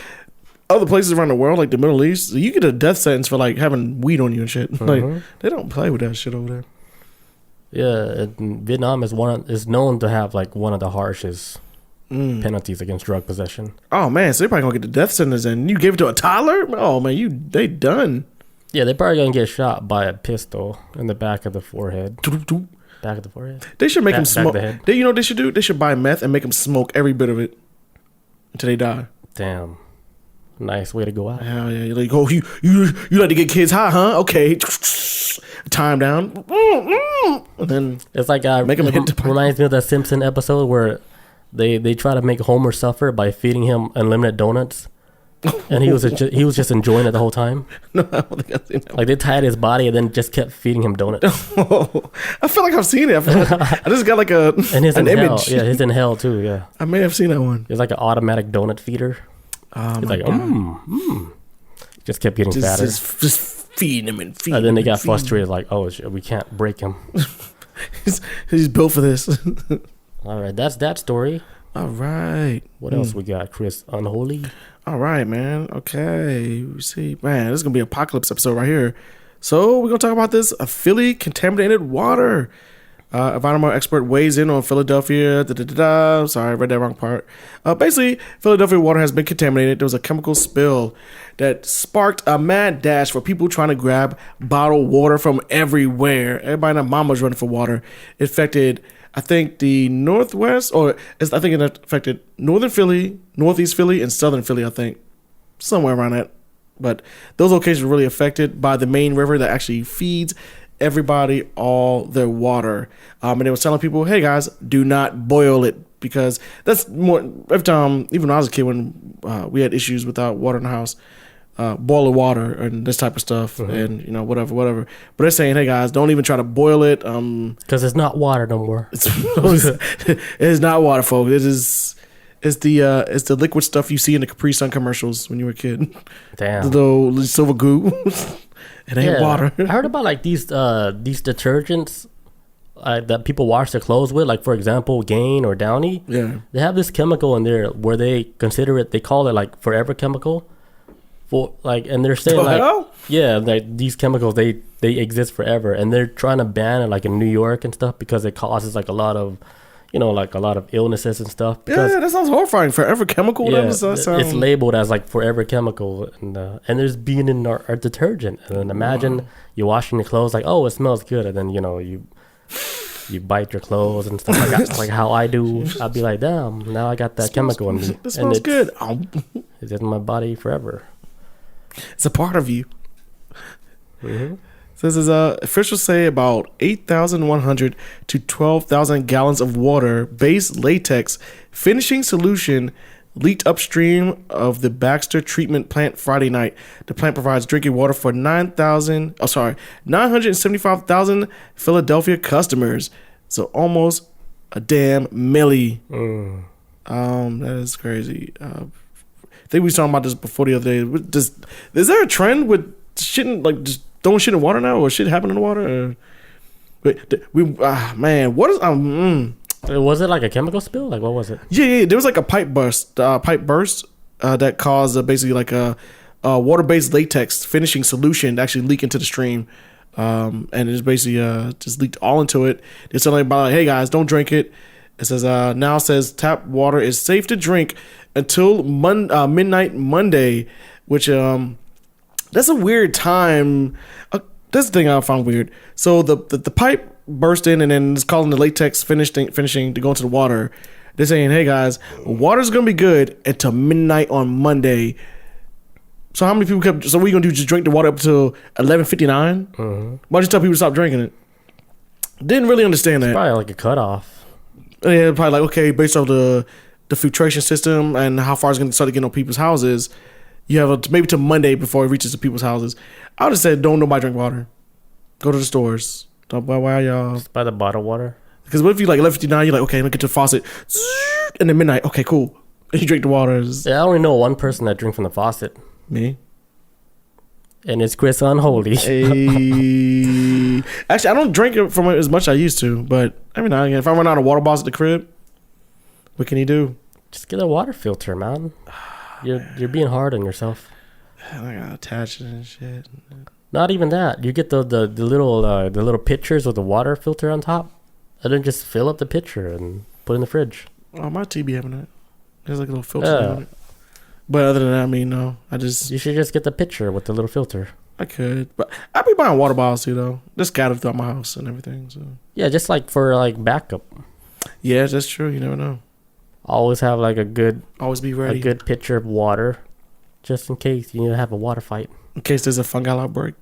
other places around the world, like the Middle East, you get a death sentence for like having weed on you and shit. Like they don't play with that shit over there. Yeah, and Vietnam is known to have like one of the harshest penalties against drug possession. Oh man, so they're probably gonna get the death sentence, and you gave it to a toddler? Oh man, they done. Yeah, they're probably gonna get shot by a pistol in the back of the forehead. Back of the forehead. They should make them smoke. You know what they should do? They should buy meth and make them smoke every bit of it until they die. Damn, nice way to go out. Hell yeah! You're like, oh, you like to get kids high, huh? Okay, time down, and then it's like make him hit the pipe. Reminds me of that Simpson episode where they try to make Homer suffer by feeding him unlimited donuts. And he was just enjoying it the whole time. No, I don't think I've seen that. Like they tied his body and then just kept feeding him donuts. I feel like I've seen it. I just got like an image. Yeah, he's in hell too. Yeah, I may have seen that one. It's like an automatic donut feeder. He's like, just kept getting fatter. Just feeding him and feeding. And then they got frustrated, like, oh, we can't break him. he's built for this. All right, that's that story. All right. What else we got, Chris? Unholy. All right, man. Okay. We see, man, this is gonna be an apocalypse episode right here. So we're gonna talk about this Philly contaminated water. Environmental expert weighs in on Philadelphia. Sorry, I read that wrong part. Basically, Philadelphia water has been contaminated. There was a chemical spill that sparked a mad dash for people trying to grab bottled water from everywhere. Everybody and their mama's running for water. It affected, I think, the Northwest, I think it affected Northern Philly, Northeast Philly, and Southern Philly, I think. Somewhere around that. But those locations were really affected by the main river that actually feeds everybody all their water. And they were telling people, hey guys, do not boil it, because that's more, every time, even when I was a kid, when we had issues with our water in the house, boiling water and this type of stuff, and whatever. But they're saying, hey guys, don't even try to boil it, because it's not water no more. It's not water, folks. It's the liquid stuff you see in the Capri Sun commercials when you were a kid. Damn. The little silver goo. It ain't water. I heard about like these detergents that people wash their clothes with, like for example Gain or Downy. Yeah, they have this chemical in there where they call it like forever chemical, and they're saying like these chemicals they exist forever, and they're trying to ban it like in New York and stuff because it causes like a lot of illnesses and stuff. Yeah, that sounds horrifying. Forever chemical. Yeah, it's labeled as like forever chemical, and there's being in our detergent. And then imagine you washing your clothes like, oh, it smells good, and then you bite your clothes and stuff like how I do. I'll be like, damn, now I got that chemical in me. This smells good. It's in my body forever. It's a part of you. This is officials say about 8,100 to 12,000 gallons of water-based latex finishing solution leaked upstream of the Baxter treatment plant Friday night. The plant provides drinking water for 975,000 Philadelphia customers. So almost a damn milli. That is crazy. I think we were talking about this before the other day. Is there a trend with shitting, like just throwing shit in water now, or shit happening in the water? What is Was it like a chemical spill? Like what was it? Yeah. There was like a pipe burst that caused basically like a water-based latex finishing solution to actually leak into the stream, and it's basically just leaked all into it. They're telling everybody, like, hey guys, don't drink it. It says now says tap water is safe to drink until midnight Monday, which that's a weird time. That's the thing I found weird. So the pipe burst in, and then it's calling the latex finishing to go into the water. They're saying, hey guys, water's gonna be good until midnight on Monday. So how many people kept? So what are you gonna do? Just drink the water up until 11:59? Why don't you tell people to stop drinking it? Didn't really understand that. It's probably like a cutoff. Yeah, probably like, okay, based off the filtration system and how far it's gonna start to get on people's houses. You have maybe to Monday before it reaches to people's houses. I would have said, don't nobody drink water. Go to the stores. Don't buy y'all. Just buy the bottled water. Because what if you like 11:59? You're like, okay, let me get to the faucet. And then midnight, okay, cool. And you drink the water. Yeah, I only know one person that drinks from the faucet. Me. And it's Chris Unholy. Hey. Actually, I don't drink it from it as much as I used to. But every now and again, if I run out of water bottles at the crib, what can you do? Just get a water filter, man. You're being hard on yourself. I gotta attach it and shit. Not even that. You get the little pitchers with the water filter on top, and then just fill up the pitcher and put it in the fridge. Oh, my tea be having that. There's like a little filter on it. But other than that, I mean, no. You should just get the pitcher with the little filter. I could, but I'd be buying water bottles too, though. Just scattered throughout my house and everything. So yeah, just like for like backup. Yeah, that's true. You never know. Always have like always be ready. A good pitcher of water, just in case you need to have a water fight. In case there's a fungal outbreak.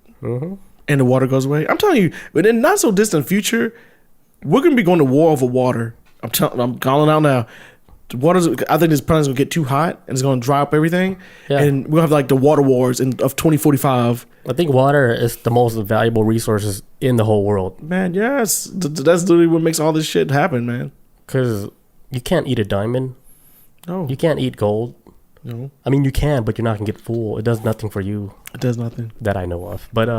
and the water goes away. I'm telling you, but in not so distant future, we're gonna be going to war over water. I'm calling out now. The water's, I think this planet's gonna get too hot and it's gonna dry up everything, and we'll have like the water wars of 2045. I think water is the most valuable resources in the whole world. Man, yes, that's literally what makes all this shit happen, man. Because you can't eat a diamond. No, you can't eat gold. No, I mean you can, but you're not gonna get full. It does nothing for you. It does nothing that I know of. But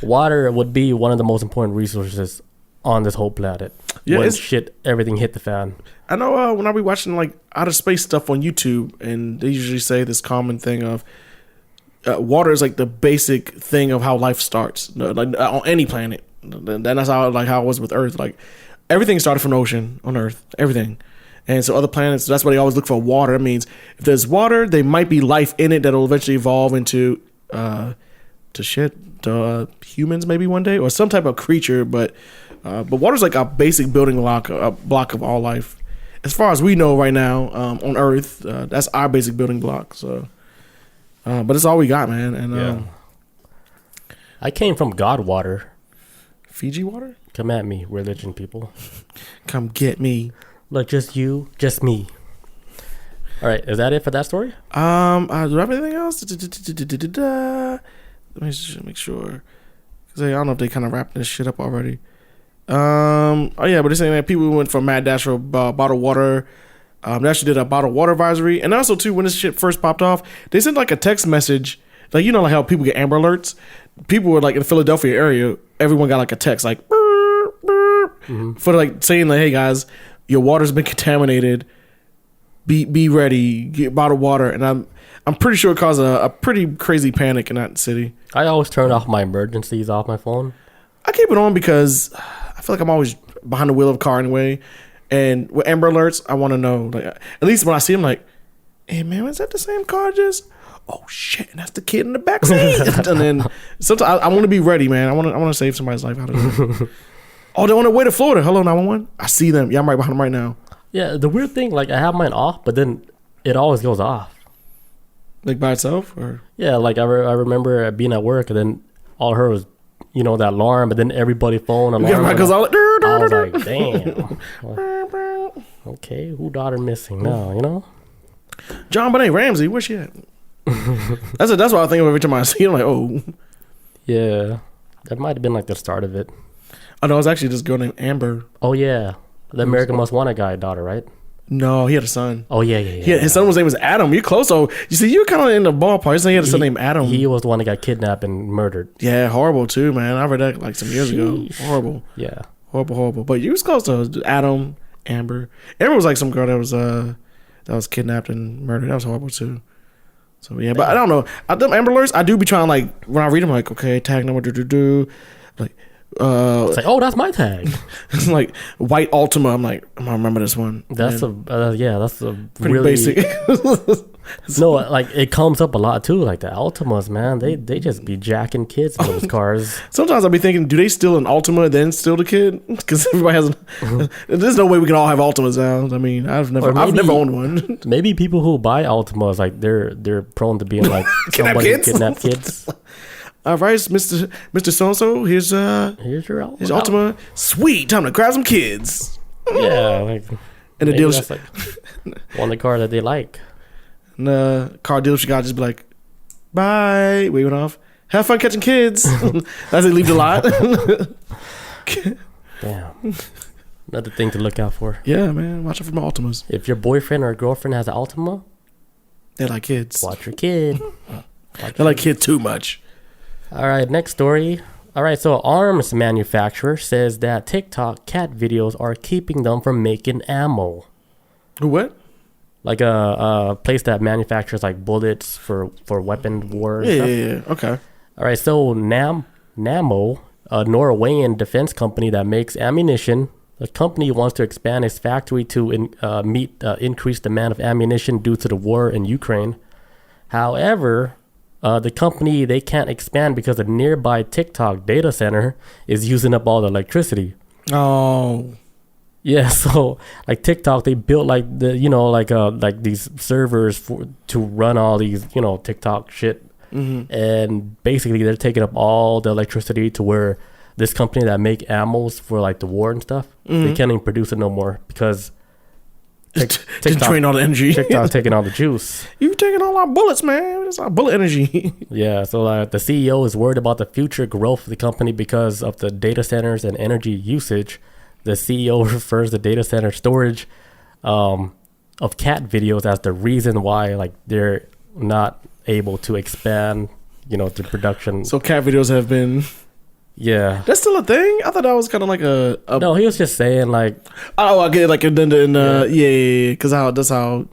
water would be one of the most important resources on this whole planet. Yeah, when everything hit the fan. I know when I be watching like outer space stuff on YouTube, and they usually say this common thing of water is like the basic thing of how life starts, like on any planet. And that's how it was with Earth. Like everything started from the ocean on Earth, everything. And so other planets, that's why they always look for water. That means if there's water, there might be life in it that'll eventually evolve into humans maybe one day, or some type of creature. But water's like a basic building block of all life. As far as we know right now on Earth, that's our basic building block. So, but it's all we got, man. And I came from God water. Fiji water? Come at me, religion people. Come get me. Look, just you, just me. All right, is that it for that story? Do I have anything else? Let me just make sure. Cause I don't know if they kind of wrapped this shit up already. Oh yeah, but they're saying that people went from mad dash for bottled water. They actually did a bottled water advisory, and also too, when this shit first popped off, they sent like a text message, like like how people get Amber Alerts. People were like in the Philadelphia area, everyone got like a text like burp, burp, for like saying like, hey guys, your water's been contaminated. Be ready, get bottled water, and I'm pretty sure it caused a pretty crazy panic in that city. I always turn off my emergencies off my phone. I keep it on because I feel like I'm always behind the wheel of a car anyway. And with Amber Alerts, I want to know. Like, at least when I see them, like, hey man, was that the same car just? Oh shit, and that's the kid in the back seat. And then sometimes I want to be ready, man. I want to save somebody's life out of it. Oh, they're on their way to Florida. Hello, 911. I see them. Yeah, I'm right behind them right now. Yeah, the weird thing, like I have mine off, but then it always goes off. Like by itself, or yeah, like I remember being at work, and then all I heard was, that alarm, but then everybody phone alarm. Yeah, right, 'cause I was like, damn. Okay, who daughter missing now? John Bonet Ramsey, where's she at? That's what I think of every time I see him. Like, oh, yeah, that might have been like the start of it. I know, it's actually this girl named Amber. Oh yeah, the American Most Wanted guy daughter, right? No, he had a son. Oh yeah. His son's name was Adam. You're close. So you see, you're kind of in the ballpark. He had a son named Adam. He was the one that got kidnapped and murdered. Yeah, horrible too, man. I read that like some years ago. Horrible. Yeah, horrible. But you was close to Adam, Amber. Amber was like some girl that was kidnapped and murdered. That was horrible too. So yeah, but I don't know. Them Amber Alerts, I do be trying, like when I read them, like okay, tag number like. It's like, oh, that's my tag. It's like white Altima. I'm like, I remember this one. That's that's a pretty really basic. No, like it comes up a lot too. Like the Altimas, man, they just be jacking kids in those cars. Sometimes I'll be thinking, do they steal an Altima then steal the kid? Because everybody has. There's no way we can all have Altimas now. I mean, I've never owned one. Maybe people who buy Altimas, like they're prone to being like somebody kidnap kids. All right, Mr. So-and-so, here's your Altima. Sweet, time to grab some kids. Yeah, like and the dealership, like one of the car that they like. And the car dealership guy just be like, bye, waving off. Have fun catching kids. As they leave the lot. Damn. Another thing to look out for. Yeah, man, watch out for my Altimas. If your boyfriend or girlfriend has an Altima, they like kids. Watch your kid. They like kids too much. All right, next story. All right, so arms manufacturer says that TikTok cat videos are keeping them from making ammo. What? Like a place that manufactures like bullets for weapon war. Yeah. Okay. All right, so Nammo, a Norwegian defense company that makes ammunition, the company wants to expand its factory to meet increased demand of ammunition due to the war in Ukraine. However, the company, they can't expand because the nearby TikTok data center is using up all the electricity. Oh. Yeah, so like TikTok, they built like the like these servers to run all these TikTok shit. and basically they're taking up all the electricity to where this company that make ammos for like the war and stuff, they can't even produce it no more because TikTok drain all the energy. TikTok's taking all the juice. You taking all our bullets, man. It's our bullet energy. Yeah, so the CEO is worried about the future growth of the company because of the data centers and energy usage. The CEO refers to data center storage of cat videos as the reason why like they're not able to expand, the production. So cat videos have been. Yeah, that's still a thing. I thought that was kind of like a. No, he was just saying like. Oh, I get it. Like yeah, because that's how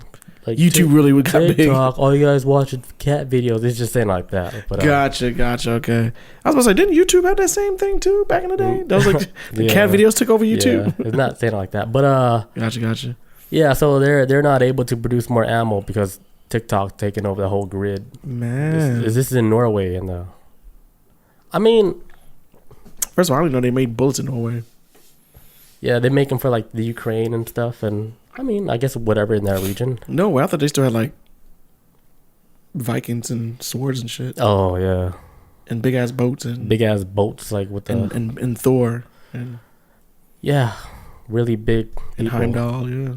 like YouTube really would got big. TikTok, all you guys watching cat videos. It's just saying like that. But, gotcha. Okay, I was about to say, didn't YouTube have that same thing too back in the day? That was like the cat videos took over YouTube. Yeah, it's not saying like that, but Gotcha. Yeah, so they're not able to produce more ammo because TikTok taking over the whole grid. Man, this is in Norway, and I mean. First of all, I didn't know they made bullets in Norway. Yeah, they make them for like the Ukraine and stuff, and I mean, I guess whatever in that region. No way, I thought they still had like Vikings and swords and shit. Oh yeah, and big ass boats like with the and Thor and yeah, really big and people. Heimdall, yeah,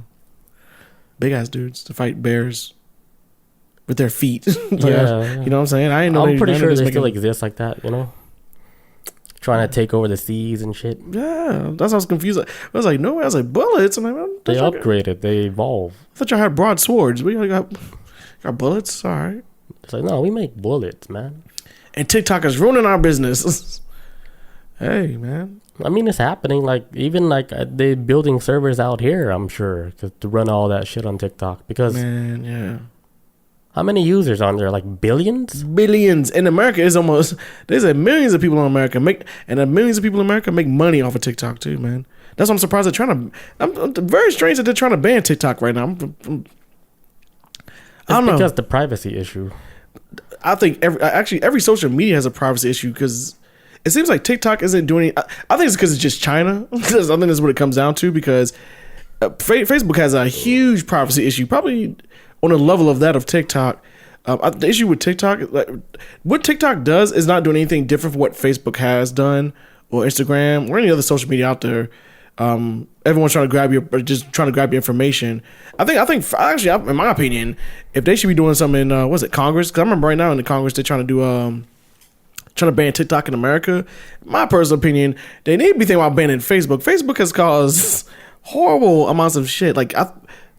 big ass dudes to fight bears with their feet. Yeah, you know what I'm saying? I'm pretty sure they still exist like that. Trying to take over the seas and shit. Yeah, that's why I was confused. I was like, no way. I was like, bullets. And they upgraded. They evolved. I thought y'all had broad swords. We got bullets. All right. It's like, no, we make bullets, man. And TikTok is ruining our business. Hey, man. I mean, it's happening. Like, even like they're building servers out here, I'm sure, to run all that shit on TikTok. Because, man, yeah. How many users on there? Like billions? Billions. In America, it's almost, there's millions of people in America millions of people in America make money off of TikTok too, man. That's why I'm surprised they're trying to, I'm very strange that they're trying to ban TikTok right now. I don't know. Because the privacy issue. I think every social media has a privacy issue because it seems like TikTok isn't doing, I think it's because it's just China. I think that's what it comes down to because Facebook has a huge privacy issue, probably on a level of that of TikTok. The issue with TikTok, like, what TikTok does is not doing anything different from what Facebook has done or Instagram or any other social media out there. Everyone's trying to grab your information. I think actually, in my opinion, if they should be doing something in Congress? Because I remember right now in the Congress they're trying to ban TikTok in America. My personal opinion, they need to be thinking about banning Facebook. Facebook has caused horrible amounts of shit.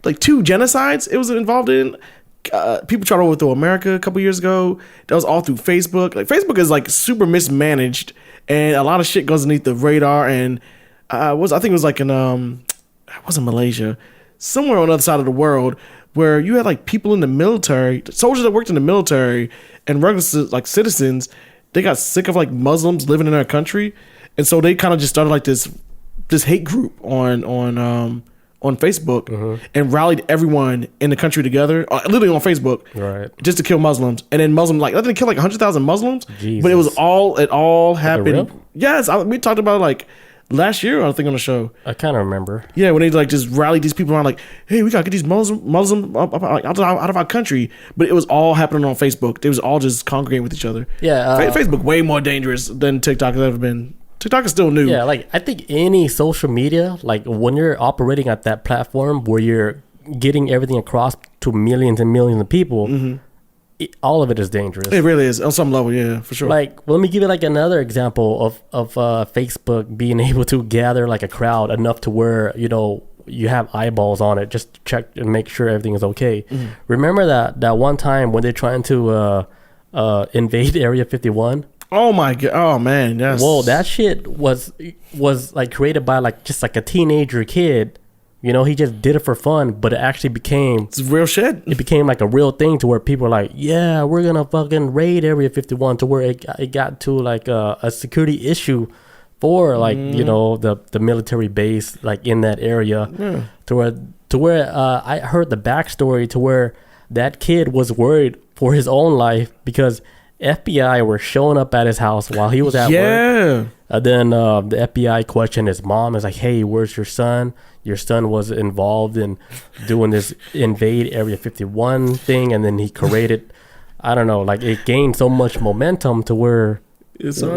Like 2 genocides it was involved in. People tried to overthrow America a couple years ago. That was all through Facebook. Like, Facebook is like super mismanaged, and a lot of shit goes underneath the radar. And I think it was like in it wasn't Malaysia, somewhere on the other side of the world, where you had like people in the military, soldiers that worked in the military, and regular like citizens. They got sick of like Muslims living in their country, and so they kind of just started like this hate group on Facebook and rallied everyone in the country together, literally on Facebook, right, just to kill Muslims. And then Muslims, like, I think they killed like 100,000 Muslims. Jesus. But it all happened. Real? Yes, we talked about it like last year, I think, on the show. I kind of remember. Yeah, when they like just rallied these people around, like, hey, we gotta get these Muslims out of our country. But it was all happening on Facebook. They was all just congregating with each other. Yeah, Facebook way more dangerous than TikTok has ever been. TikTok is still new. Yeah, like I think any social media, like when you're operating at that platform where you're getting everything across to millions and millions of people, all of it is dangerous. It really is on some level, yeah, for sure. Like, let me give you like another example of Facebook being able to gather like a crowd enough to where you have eyeballs on it just to check and make sure everything is okay. Remember that one time when they're trying to invade Area 51? Oh my god! Oh man! Yes. Whoa, that shit was like created by like just like a teenager kid. He just did it for fun, but it actually became it's real shit. It became like a real thing to where people are like, yeah, we're gonna fucking raid Area 51, to where it got to like a security issue for like the military base like in that area. Yeah. to where I heard the backstory to where that kid was worried for his own life because FBI were showing up at his house while he was at work. And then the FBI questioned his mom. Is like, hey, where's your son? Your son was involved in doing this invade Area 51 thing, and then he created I don't know, like it gained so much momentum to where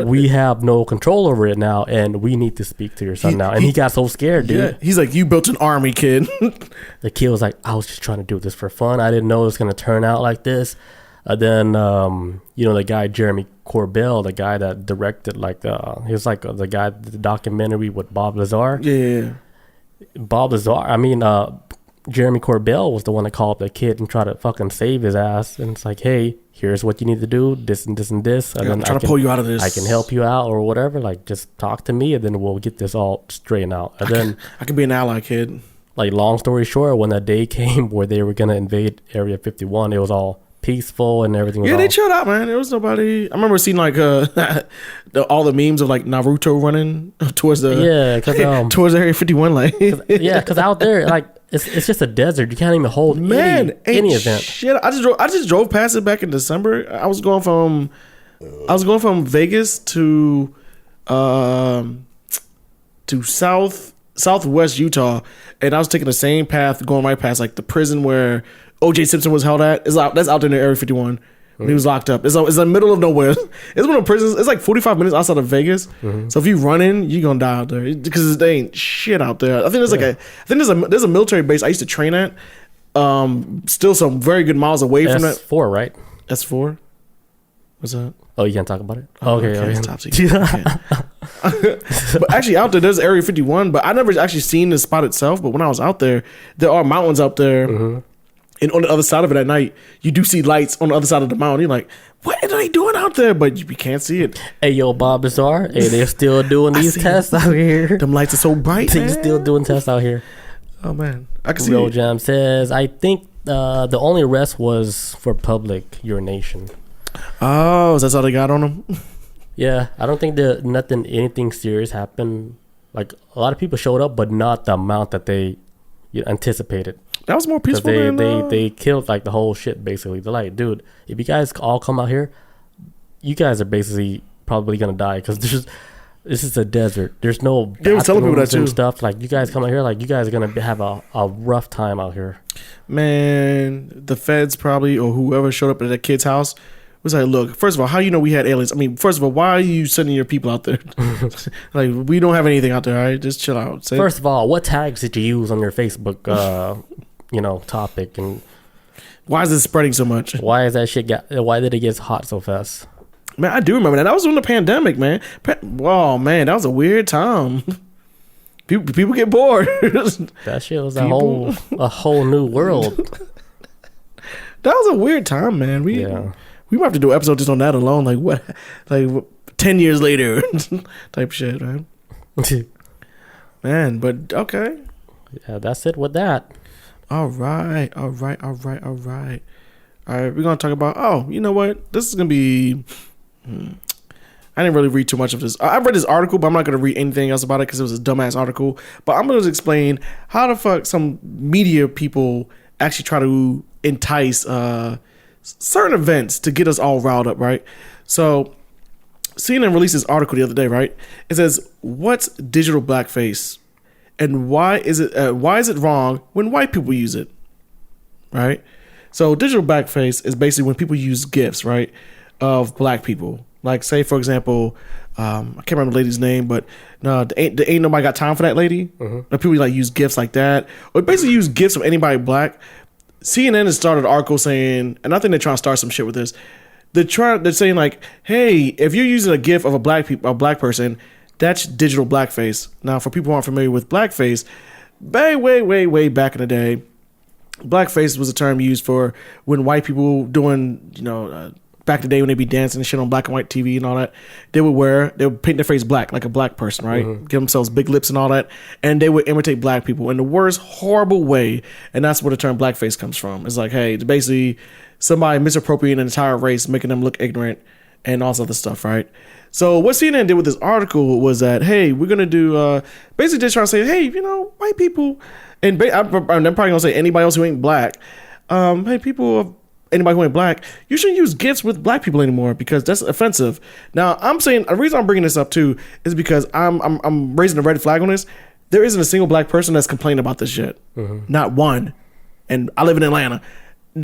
we have no control over it now, and we need to speak to your son now. And he got so scared, dude. Yeah, he's like, you built an army, kid. The kid was like, I was just trying to do this for fun. I didn't know it was going to turn out like this. Then, the guy, Jeremy Corbell, the guy that directed, he was like the guy, the documentary with Bob Lazar. Yeah. Bob Lazar, Jeremy Corbell was the one that called up the kid and tried to fucking save his ass. And it's like, hey, here's what you need to do, this and this and this. And I'm trying to pull you out of this. I can help you out or whatever. Like, just talk to me, and then we'll get this all straightened out. And I can be an ally, kid. Like, long story short, when that day came where they were going to invade Area 51, it was all peaceful and everything was they chilled out, man. There was nobody. I remember seeing like all the memes of like Naruto running towards the towards Area 51, like because out there, like it's just a desert. You can't even hold any event. Shit, I just drove past it back in December. I was going from Vegas to southwest Utah, and I was taking the same path going right past like the prison where O.J. Simpson was held at. That's out there in the Area 51. When he was locked up. It's in the middle of nowhere. It's one of the prisons. It's like 45 minutes outside of Vegas. So if you run in, you're gonna die out there because there ain't shit out there. I think there's a military base I used to train at. Still some very good miles away from that. S4, right? S4. What's that? Oh, you can't talk about it. Okay. It's top secret. But actually, out there, there's Area 51. But I never actually seen the spot itself. But when I was out there are mountains out there. And on the other side of it at night, you do see lights on the other side of the mountain. You're like, what are they doing out there? But you can't see it. Hey, yo, Bob Lazar. Hey, they're still doing these tests out here. Them lights are so bright, They're still doing tests out here. Oh, man. I can see Real Jam says, I think the only arrest was for public urination. Oh, is that all they got on them? Yeah, I don't think that anything serious happened. Like, a lot of people showed up, but not the amount that they anticipated. That was more peaceful than... They killed like the whole shit basically. They're like, dude, if you guys all come out here, you guys are basically probably gonna die because this is a desert. There's no bathrooms and stuff. Like, you guys come out here, like you guys are gonna have a rough time out here. Man, the feds probably or whoever showed up at that kid's house was like, look, first of all, how you know we had aliens? I mean, first of all, why are you sending your people out there? Like, we don't have anything out there, all right? Just chill out. First of all, what tags did you use on your Facebook topic, and why is this spreading so much? Why is that shit why did it get hot so fast? Man, I do remember that. That was during the pandemic, man. Oh man, that was a weird time. People get bored. That shit was a whole new world. That was a weird time, man. We might have to do an episode just on that alone. Like what? Like 10 years later, type shit, man. Man, but okay. Yeah, that's it with that. All right. All right, we're going to talk about, you know what? This is going to be, I didn't really read too much of this. I read this article, but I'm not going to read anything else about it because it was a dumbass article. But I'm going to explain how the fuck some media people actually try to entice certain events to get us all riled up, right? So CNN released this article the other day, right? It says, what's digital blackface? And why is it wrong when white people use it, right? So digital blackface is basically when people use GIFs, right, of black people. Like, say, for example, I can't remember the lady's name, but no, ain't nobody got time for that lady. People like use GIFs like that, or basically use GIFs of anybody black. CNN has started an article saying, and I think they're trying to start some shit with this. They're saying like, hey, if you're using a GIF of a black person, that's digital blackface. Now, for people who aren't familiar with blackface, way back in the day, blackface was a term used for when white people doing, back in the day when they be dancing and shit on black and white TV and all that, they would paint their face black, like a black person, right? Give themselves big lips and all that, and they would imitate black people in the worst, horrible way, and that's where the term blackface comes from. It's like, hey, it's basically somebody misappropriating an entire race, making them look ignorant, and all this other stuff, right? So what CNN did with this article was that, hey, we're going to do, basically just trying to say, hey, white people, and I'm probably going to say anybody else who ain't black, hey, people, anybody who ain't black, you shouldn't use GIFs with black people anymore because that's offensive. Now, I'm saying, the reason I'm bringing this up too is because I'm raising a red flag on this. There isn't a single black person that's complaining about this shit. Not one. And I live in Atlanta.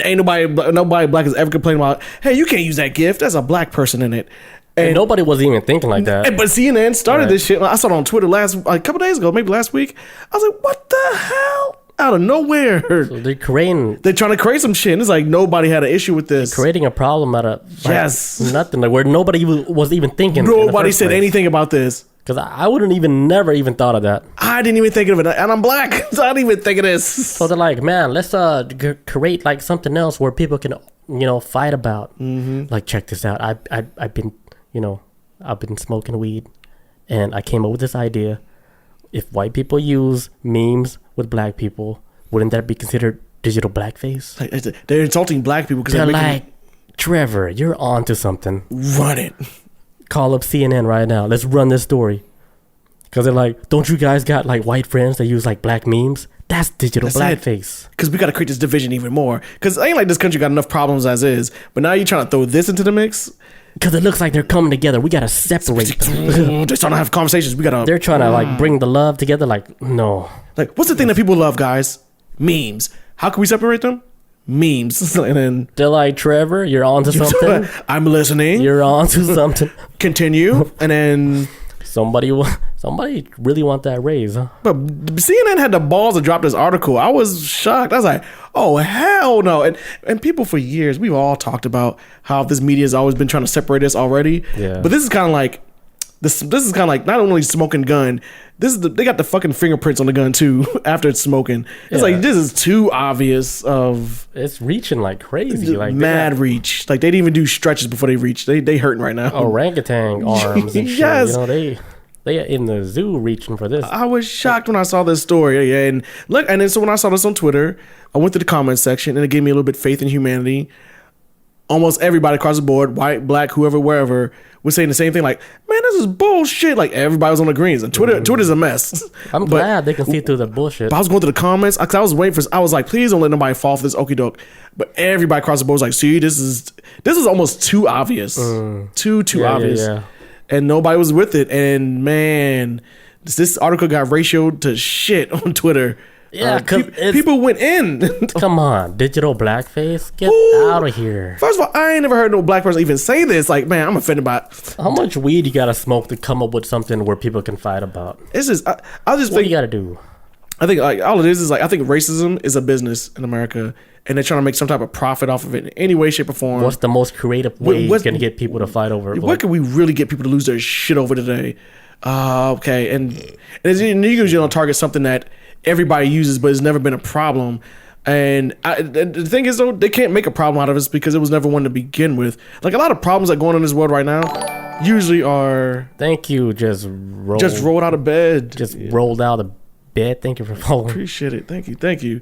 Ain't nobody black has ever complained about, hey, you can't use that GIF. There's a black person in it. And nobody was even thinking like that. But CNN started this shit. I saw it on Twitter a couple days ago, maybe last week. I was like, what the hell? Out of nowhere. So they're trying to create some shit. And it's like nobody had an issue with this. Creating a problem out of nothing. Like where nobody was even thinking. Nobody said anything about this. Because I wouldn't never even thought of that. I didn't even think of it. And I'm black. So I didn't even think of this. So they're like, man, let's create like something else where people can, fight about. Mm-hmm. Like, check this out. I've been smoking weed, and I came up with this idea. If white people use memes with black people, wouldn't that be considered digital blackface? They're insulting black people because they're like, Trevor, you're on to something. Run it. Call up CNN right now. Let's run this story. Because they're like, don't you guys got like white friends that use like black memes? That's digital blackface. Because we got to create this division even more. Because ain't like this country got enough problems as is. But now you're trying to throw this into the mix. Because it looks like they're coming together. We got to separate them. They're trying to have conversations. They're trying to like bring the love together. Like, no. Like, what's the thing that people love, guys? Memes. How can we separate them? Memes. And then they're like, Trevor, you're on to something. I'm listening. You're on to something. Continue. And then somebody really want that raise, huh? But CNN had the balls to drop this article. I was shocked. I was like, oh, hell no. And people for years, we've all talked about how this media has always been trying to separate us already. Yeah. But this is kind of like this is kind of like not only smoking gun. They got the fucking fingerprints on the gun too after it's smoking. It's like this is too obvious of it's reaching like crazy. Like mad reach. Like they didn't even do stretches before they reach. They hurting right now. Orangutan arms and shit. Yes. They in the zoo reaching for this. I was shocked when I saw this story. Yeah, and look, and then so when I saw this on Twitter, I went to the comment section and it gave me a little bit of faith in humanity. Almost everybody across the board, white, black, whoever, wherever, was saying the same thing. Like, man, this is bullshit. Like everybody was on the greens. And Twitter's a mess. I'm glad they can see through the bullshit. But I was going to the comments because I was waiting for. I was like, please don't let nobody fall for this okie doke. But everybody across the board was like, see, this is almost too obvious, too obvious. Yeah. And nobody was with it. And man, this article got ratioed to shit on Twitter. Yeah, people went in. Come on, digital blackface, get out of here. First of all, I ain't never heard no black person even say this. Like, man, I'm offended by it. How much weed you gotta smoke to come up with something where people can fight about? It's just, I just what think you gotta do. I think like all it is like I think racism is a business in America, and they're trying to make some type of profit off of it in any way, shape, or form. What's the most creative way you're gonna get people to fight over? What can we really get people to lose their shit over today? Okay, and you target something that everybody uses, but it's never been a problem. And the thing is, though, they can't make a problem out of it because it was never one to begin with. Like a lot of problems that go on in this world right now usually are. Thank you. Just rolled out of bed. Rolled out of bed. Thank you for following. Appreciate it. Thank you.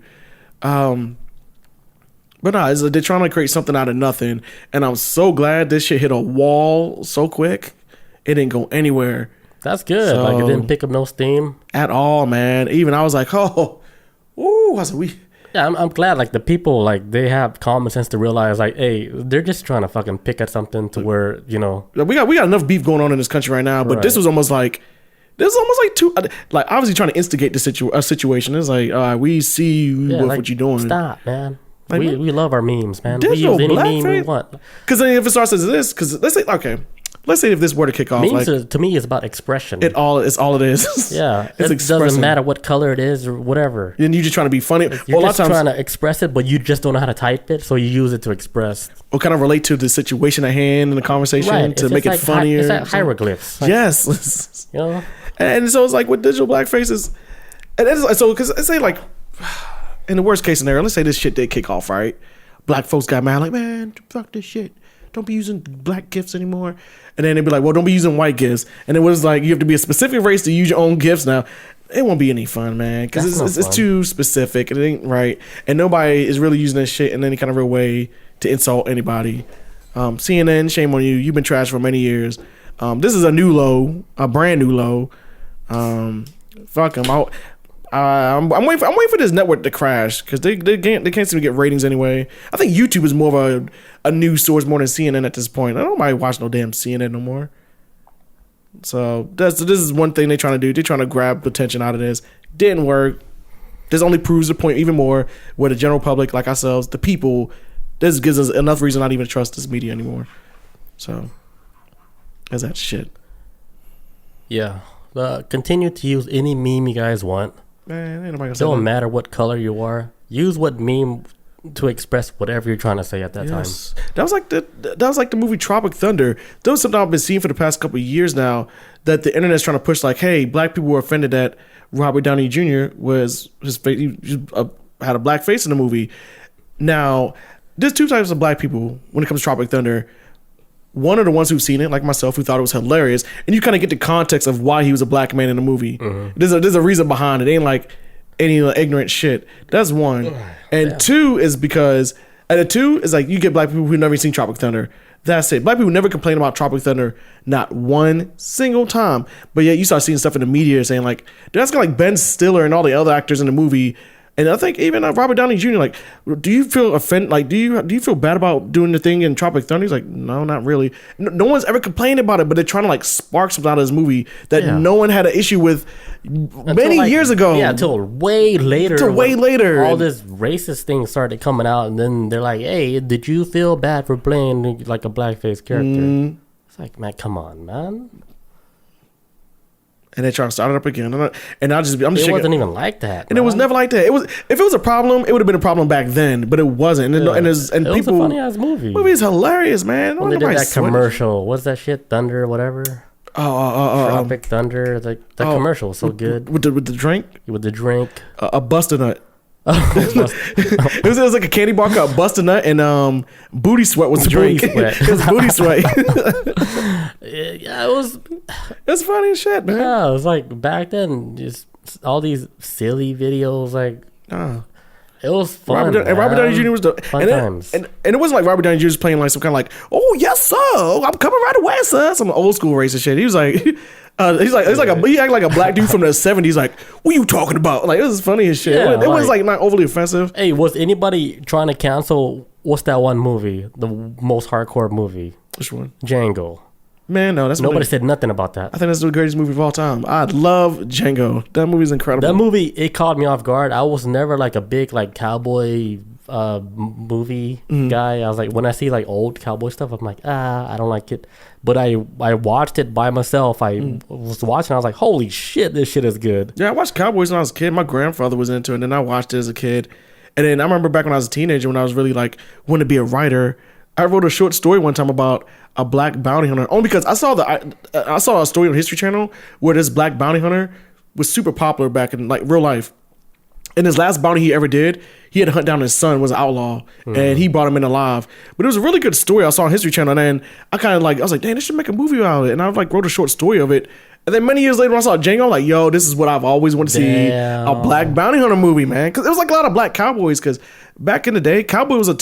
But no, they're trying to create something out of nothing, and I'm so glad this shit hit a wall so quick. It didn't go anywhere. That's good. So, like it didn't pick up no steam at all, man. Even I was like, oh, ooh, I said Yeah, I'm glad. Like the people, like they have common sense to realize, like, hey, they're just trying to fucking pick at something to where we got enough beef going on in this country right now. But this was almost like too like obviously trying to instigate the situation. It's like we see you with what you're doing. Stop, man. Like, we love our memes, man. We use any meme we want. Because then if it starts as this, because let's say if this were to kick off, memes to me is about expression. It's all it is. Yeah, it doesn't matter what color it is or whatever. And you're just trying to be funny. You're just trying to express it, but you just don't know how to type it, so you use it to express. Or kind of relate to the situation at hand in the conversation to make it funnier. It's like hieroglyphs. Yes. And so it's like with digital blackfaces, and it's so because say like in the worst case scenario, let's say this shit did kick off, right? Black folks got mad, like, man, fuck this shit. Don't be using black gifts anymore. And then they'd be like, well, don't be using white gifts. And it was like, you have to be a specific race to use your own gifts now. It won't be any fun, man. Because it's too specific. It ain't right. And nobody is really using this shit in any kind of real way to insult anybody. CNN, shame on you. You've been trashed for many years. This is a new low, a brand new low. Fuck them. I'm waiting for this network to crash because they can't seem to get ratings anyway. I think YouTube is more of a news source more than CNN at this point. I don't mind watching no damn CNN no more. So this is one thing they're trying to do. They're trying to grab attention out of this. Didn't work. this only proves the point even more where the general public, like ourselves, the people, this gives us enough reason not even to trust this media anymore. So, that's that shit. Yeah. Continue to use any meme you guys want. Man, ain't nobody gonna say don't matter what color you are. Use what meme to express whatever you're trying to say at that time. That was like the movie Tropic Thunder. That was something I've been seeing for the past couple of years now, that the internet's trying to push, like, hey, black people were offended that Robert Downey Jr. was had a black face in the movie. Now, there's two types of black people when it comes to Tropic Thunder. One are the ones who've seen it, like myself, who thought it was hilarious, and you kind of get the context of why he was a black man in the movie. Mm-hmm. There's a reason behind it. It ain't like any ignorant shit. That's one. And two is because, two is like, you get black people who've never seen Tropic Thunder. That's it. Black people never complain about Tropic Thunder, not one single time. But yet you start seeing stuff in the media saying like, that's kind of like Ben Stiller and all the other actors in the movie. And I think even Robert Downey Jr., like, do you feel offended? Like, do you feel bad about doing the thing in Tropic Thunder? He's like, no, not really. No one's ever complained about it, but they're trying to like spark something out of this movie that no one had an issue with many years ago. Yeah, until way later. All this racist thing started coming out, and then they're like, hey, did you feel bad for playing like a blackface character? It's like, man, come on, man. And they try to start it up again, I'm just it wasn't even like that, and it was never like that. It was, if it was a problem, it would have been a problem back then, but it wasn't. And it was a funny ass movie. Movie is hilarious, man. When they did that commercial, what's that shit? Thunder, whatever. Tropic Thunder. The commercial was so good with the drink. With the drink, a Busta Nut. It was like a candy bar called Busta Nut, and booty sweat was the drink. It was booty sweat. Yeah, it was. It's funny as shit, man. Yeah, it was like back then, just all these silly videos. Like, it was fun. Robert Downey Jr. was the fun times. And it wasn't like Robert Downey Jr. was playing like some kind of like, oh yes sir, I'm coming right away, sir. Some old school racist shit. He was like. He acted like a black dude from the 70s. Like, what are you talking about? Like, it was funny as shit. It was like not overly offensive. Hey, was anybody trying to cancel? What's that one movie? The most hardcore movie. Which one? Django. Man, no, that's nobody said nothing about that. I think that's the greatest movie of all time. I love Django. That movie's incredible. That movie, it caught me off guard. I was never like a big like cowboy movie guy. I was like, when I see like old cowboy stuff, I'm like, I don't like it. But I watched it by myself. I was watching, I was like, holy shit, this shit is good. Yeah, I watched Cowboys when I was a kid. My grandfather was into it, and then I watched it as a kid. And then I remember back when I was a teenager, when I was really like wanting to be a writer, I wrote a short story one time about a black bounty hunter, only because I saw a story on History Channel where this black bounty hunter was super popular back in like real life. And his last bounty he ever did, he had to hunt down his son, was an outlaw, and he brought him in alive. But it was a really good story I saw on History Channel, and then I was like, dang, they should make a movie out of it. And I like wrote a short story of it. And then many years later when I saw Django, I'm like, yo, this is what I've always wanted to see, a black bounty hunter movie, man. Because it was like a lot of black cowboys, because back in the day, cowboy was a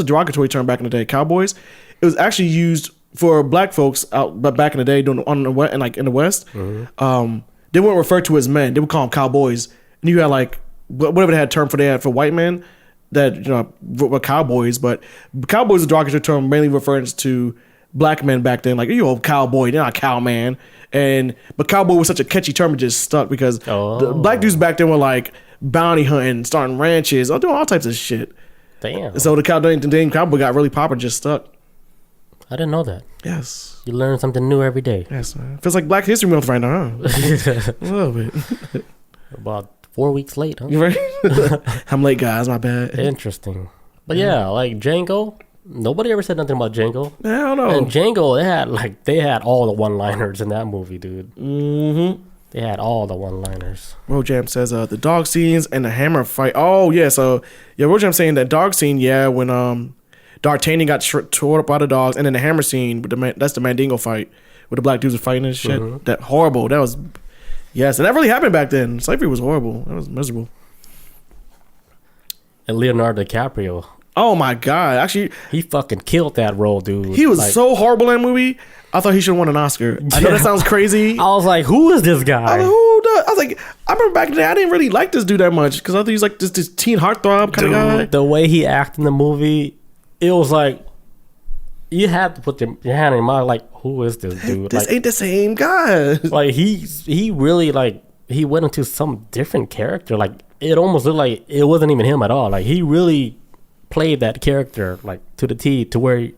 derogatory term back in the day. Cowboys, it was actually used for black folks out, but back in the day, in the West, they weren't referred to as men. They would call them cowboys. And you had like, whatever they had term for, they had for white men that, were cowboys, but cowboys is a derogatory term mainly referring to black men back then. Like, you old cowboy, you're not a cowman. But cowboy was such a catchy term, it just stuck because the black dudes back then were like bounty hunting, starting ranches, doing all types of shit. Damn. So the name cowboy got really popular, just stuck. I didn't know that. Yes. You learn something new every day. Yes, man. Feels like Black History Month right now, huh? A little bit. About 4 weeks late, huh? You right? I'm late, guys. My bad. Interesting. But yeah, like Django, nobody ever said nothing about Django. I don't know. And Django, they had all the one-liners in that movie, dude. Mm-hmm. They had all the one-liners. Rojam says the dog scenes and the hammer fight. Oh yeah, so yeah, Rojam saying that dog scene. Yeah, when D'Artagnan got tore up by the dogs, and then the hammer scene with that's the Mandingo fight where the black dudes are fighting and shit. Mm-hmm. That horrible. That was. Yes, and that really happened back then. Slavery was horrible. That was miserable. And Leonardo DiCaprio. Oh my God! Actually, he fucking killed that role, dude. He was so horrible in that movie. I thought he should have won an Oscar. I know that sounds crazy. I was like, who is this guy? I was like, I remember back in the day, I didn't really like this dude that much because I thought he was like this teen heartthrob kind of guy. The way he acted in the movie, it was like you had to put your hand in your mouth. Like, who is this dude? This ain't the same guy. Like he really like he went into some different character. Like it almost looked like it wasn't even him at all. Like he really played that character like to the T, to where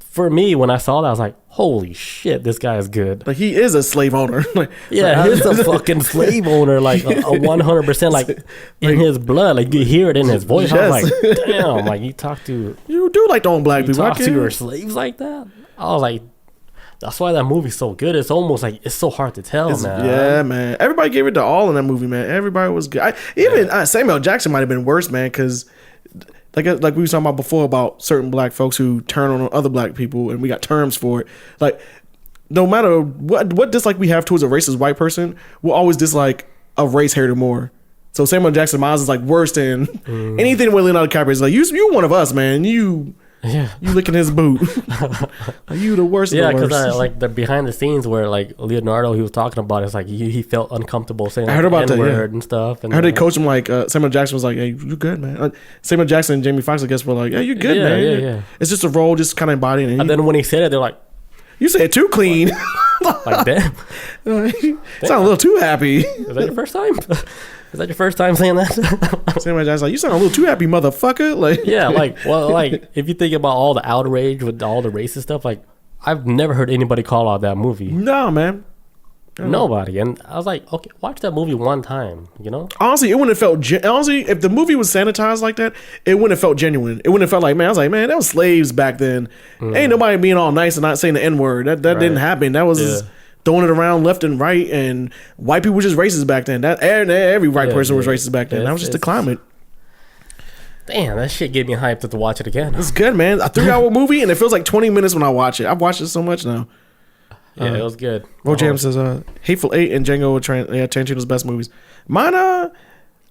for me when I saw that I was like, holy shit, this guy is good. Like he is a slave owner. Like, yeah, he's a fucking slave owner, like a 100%, like in his blood. Like you hear it in his voice. I was like, damn, like you do like to own black people. Talk to your slaves like that. I was like, that's why that movie's so good. It's almost like it's so hard to tell, man. Yeah, man. Everybody gave it to all in that movie, man. Everybody was good. Samuel Jackson might have been worse, man, because like we were talking about before about certain black folks who turn on other black people, and we got terms for it. Like, no matter what dislike we have towards a racist white person, we'll always dislike a race hater more. So Samuel Jackson Miles is like worse than anything with Leonardo DiCaprio. Is like you one of us, man. You licking his boot. You the worst. Yeah, because like the behind the scenes where like Leonardo, he was talking about, it's like he felt uncomfortable saying like, I heard about the N-word and stuff. And I heard they coach him like Samuel Jackson was like, "Hey, you good, man?" Samuel Jackson and Jamie Foxx, I guess, were like, "Yeah, you good, man." Yeah. It's just a role, just kind of embodying. And then when he said it, they're like, "You said it too clean." Like damn, you sound a little too happy. Is that your first time? Is that your first time saying that? Samuel Jackson's like, you sound a little too happy, motherfucker. Like, yeah, like, well, like if you think about all the outrage with all the racist stuff, like I've never heard anybody call out that movie. No, man. Nobody. And I was like, okay, watch that movie one time, you know? Honestly, it wouldn't have felt honestly, if the movie was sanitized like that, it wouldn't have felt genuine. It wouldn't have felt like, man, I was like, man, that was slaves back then. Ain't nobody being all nice and not saying the N-word. That didn't happen. That was throwing it around left and right, and white people were just racist back then. Every white person was racist back then. That was just the climate. Damn, that shit gave me hyped to watch it again. It's good, man. A 3-hour movie, and it feels like 20 minutes when I watch it. I've watched it so much now. Yeah, it was good. Ro Jam says, Hateful Eight and Django are Tarantino's best movies. Mine,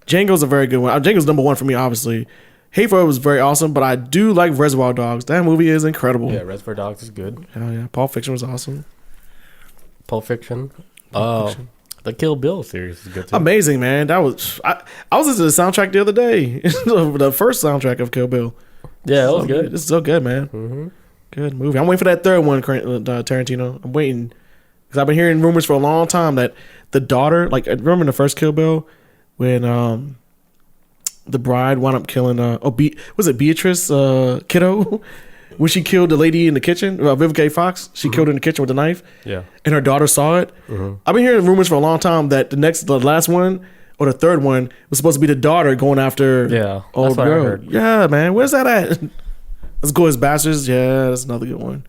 Django's a very good one. Django's number one for me, obviously. Hateful Eight was very awesome, but I do like Reservoir Dogs. That movie is incredible. Yeah, Reservoir Dogs is good. Hell yeah. Pulp Fiction was awesome. Pulp Fiction. The Kill Bill series is good too. Amazing, man. That was I was listening to the soundtrack the other day. The first soundtrack of Kill Bill. Yeah, it was good. It's so good, man. Mm-hmm. Good movie. I'm waiting for that third one, Tarantino. I'm waiting because I've been hearing rumors for a long time that the daughter, like, remember in the first Kill Bill when the bride wound up killing was it Beatrice Kiddo? When she killed the lady in the kitchen, Vivica A. Fox, she killed her in the kitchen with a knife. Yeah. And her daughter saw it. I've been hearing rumors for a long time that the last one or the third one was supposed to be the daughter going after old girl. Yeah, man. Where's that at? Let's Go as Bastards. Yeah, that's another good one.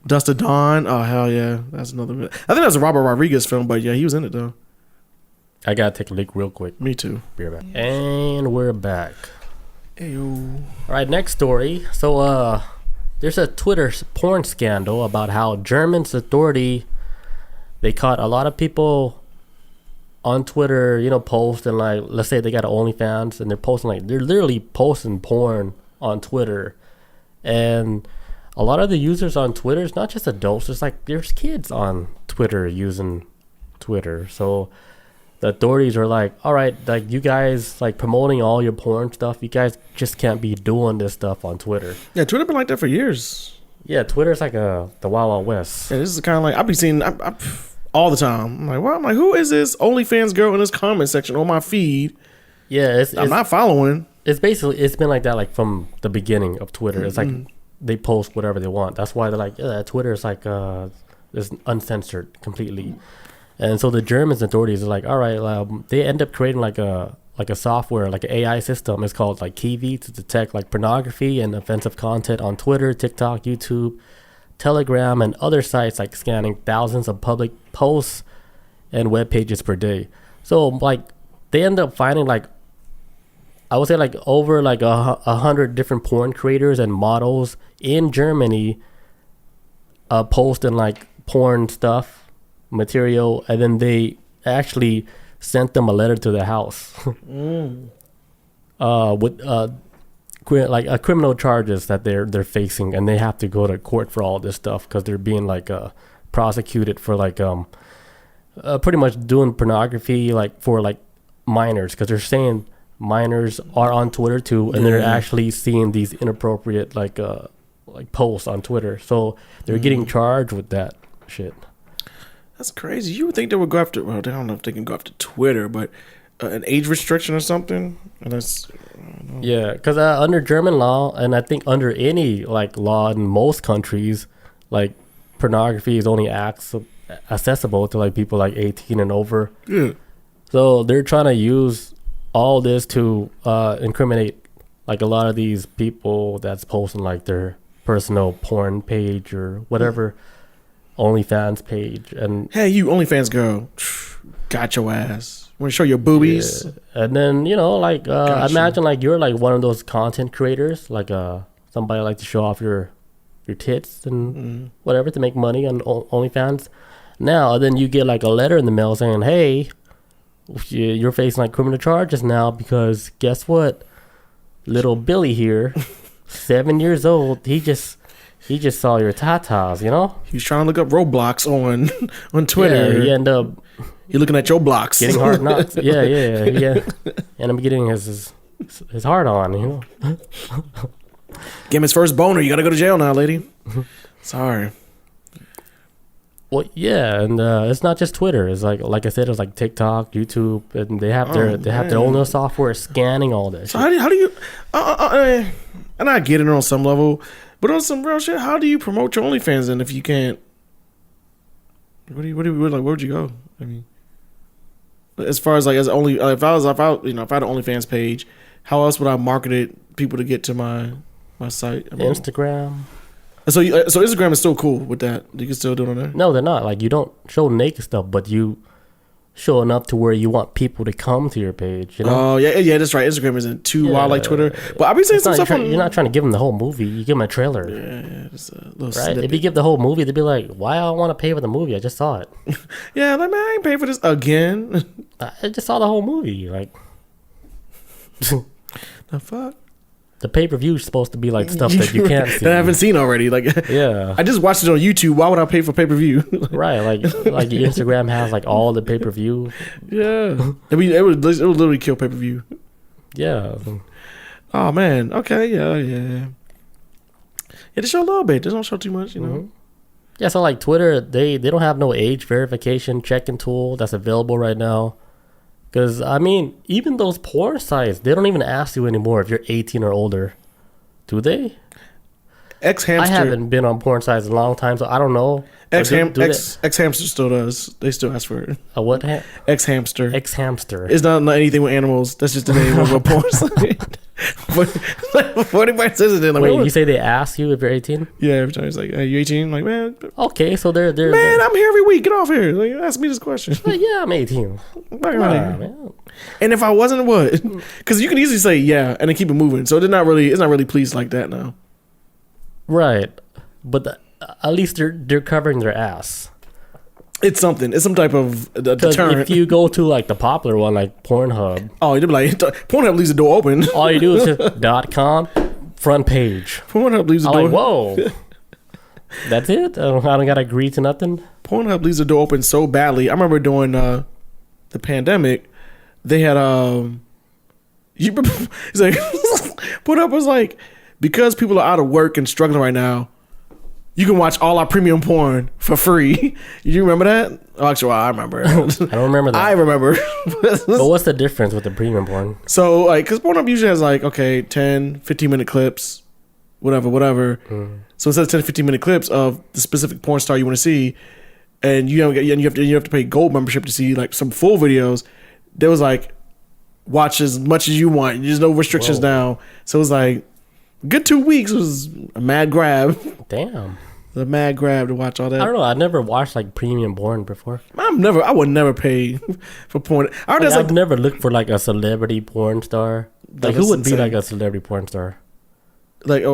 Dust to Dawn. Oh, hell yeah. That's another good. I think that's a Robert Rodriguez film, but yeah, he was in it though. I gotta take a leak real quick. Me too. Be right back. And we're back. Ayo. All right, next story. So, there's a Twitter porn scandal about how German's authority, they caught a lot of people on Twitter, posting like, let's say they got an OnlyFans and they're literally posting porn on Twitter. And a lot of the users on Twitter, it's not just adults, it's like there's kids on Twitter using Twitter. So the authorities are like, all right, like you guys like promoting all your porn stuff, you guys just can't be doing this stuff on Twitter. Yeah, Twitter been like that for years. Yeah, Twitter's like the Wild Wild West. Yeah, this is kind of like I be seeing all the time. I'm like, well, who is this OnlyFans girl in this comment section on my feed? Yeah, I'm not following. It's been like that like from the beginning of Twitter. It's like they post whatever they want. That's why they're like, yeah, Twitter is like it's uncensored completely. And so the German authorities are like, all right, they end up creating like a software, like an AI system. It's called like Kiwi to detect like pornography and offensive content on Twitter, TikTok, YouTube, Telegram, and other sites, like scanning thousands of public posts and web pages per day. So like they end up finding like, I would say like over like 100 different porn creators and models in Germany posting like porn stuff, material, and then they actually sent them a letter to their house with like criminal charges that they're facing, and they have to go to court for all this stuff because they're being like prosecuted for like pretty much doing pornography like for like minors, because they're saying minors are on Twitter too, and they're actually seeing these inappropriate like posts on Twitter, so they're getting charged with that shit. That's crazy. You would think they would go after, well, I don't know if they can go after Twitter, but an age restriction or something. And that's yeah, because under German law, and I think under any like law in most countries, like pornography is only accessible to like people like 18 and over. Yeah. So they're trying to use all this to incriminate like a lot of these people that's posting like their personal porn page or whatever OnlyFans page. And hey, you OnlyFans girl, got your ass. Want to show your boobies? Yeah. And then like imagine like you're like one of those content creators, like somebody like to show off your tits and whatever to make money on OnlyFans. Now then you get like a letter in the mail saying, hey, you're facing like criminal charges now because guess what, little Billy here, 7 years old, he just saw your tatas. He's trying to look up Roblox on Twitter. Yeah, he end up you're looking at your blocks, getting hard knocks. yeah and I'm getting his heart on. Get him his first boner. You gotta go to jail now, lady. Sorry. Well, yeah, and it's not just Twitter. It's like I said, it's like TikTok, YouTube, and they have their own little software scanning all this. So how do you? And I get it on some level, but on some real shit, how do you promote your OnlyFans then if you can't? Where would you go? I mean, as far as like if I had an OnlyFans page, how else would I market it people to get to my site? I mean, Instagram. So Instagram is still cool with that. You can still do it on there. No, they're not. Like you don't show naked stuff, but you show enough to where you want people to come to your page. Oh yeah, that's right. Instagram isn't too wild like Twitter. But I've been saying some stuff. You're not trying to give them the whole movie. You give them a trailer. Yeah, just a little right. snippet. If you give the whole movie, they'd be like, "Why I want to pay for the movie? I just saw it." Yeah, like man, I ain't paying for this again. I just saw the whole movie. Like, the fuck. The pay-per-view is supposed to be like stuff that you can't see. That I haven't seen already. Like, yeah. I just watched it on YouTube. Why would I pay for pay-per-view? Right. Like Instagram has like all the pay-per-view. Yeah. It would literally kill pay-per-view. Yeah. Oh, man. Okay. Yeah. Yeah, they show a little bit. They don't show too much, Yeah, so like Twitter, they don't have no age verification checking tool that's available right now. Because, I mean, even those porn sites, they don't even ask you anymore if you're 18 or older. Do they? X-Hamster. I haven't been on porn sites in a long time, so I don't know. X-Hamster still does. They still ask for it. A what? X-Hamster. X-Hamster. It's not anything with animals. That's just the name of a porn site. But anybody says it, then like, wait, you say they ask you if you're 18? Yeah, every time it's like, "Hey, you 18?" I'm like, man. Okay, so they're man, I'm here every week. Get off here. Like, ask me this question. Yeah, I'm 18. Man. And if I wasn't, what? Because you can easily say yeah and then keep it moving. So it's not really policed like that now. Right, but at least they're covering their ass. It's something. It's some type of deterrent. If you go to like the popular one, like Pornhub, you'd be like, Pornhub leaves the door open. All you do is just .com front page. Pornhub leaves the door. Like, whoa, that's it. I don't gotta agree to nothing. Pornhub leaves the door open so badly. I remember during the pandemic, they had it's like Pornhub was like, because people are out of work and struggling right now, you can watch all our premium porn for free. You remember that? Oh, actually, I remember. I don't remember that. I remember. But what's the difference with the premium porn? So, like, because Pornhub usually has, like, 10, 15-minute clips, whatever. So instead of 10, 15-minute clips of the specific porn star you want to see, and you have to pay gold membership to see, like, some full videos, there was, like, watch as much as you want. There's no restrictions now. So it was, like, good 2 weeks was a mad grab. Damn. A mad grab to watch all that. I don't know. I never watched like premium porn before. I would never pay for porn. I've never looked for like a celebrity porn star. Like who would be like a celebrity porn star? Like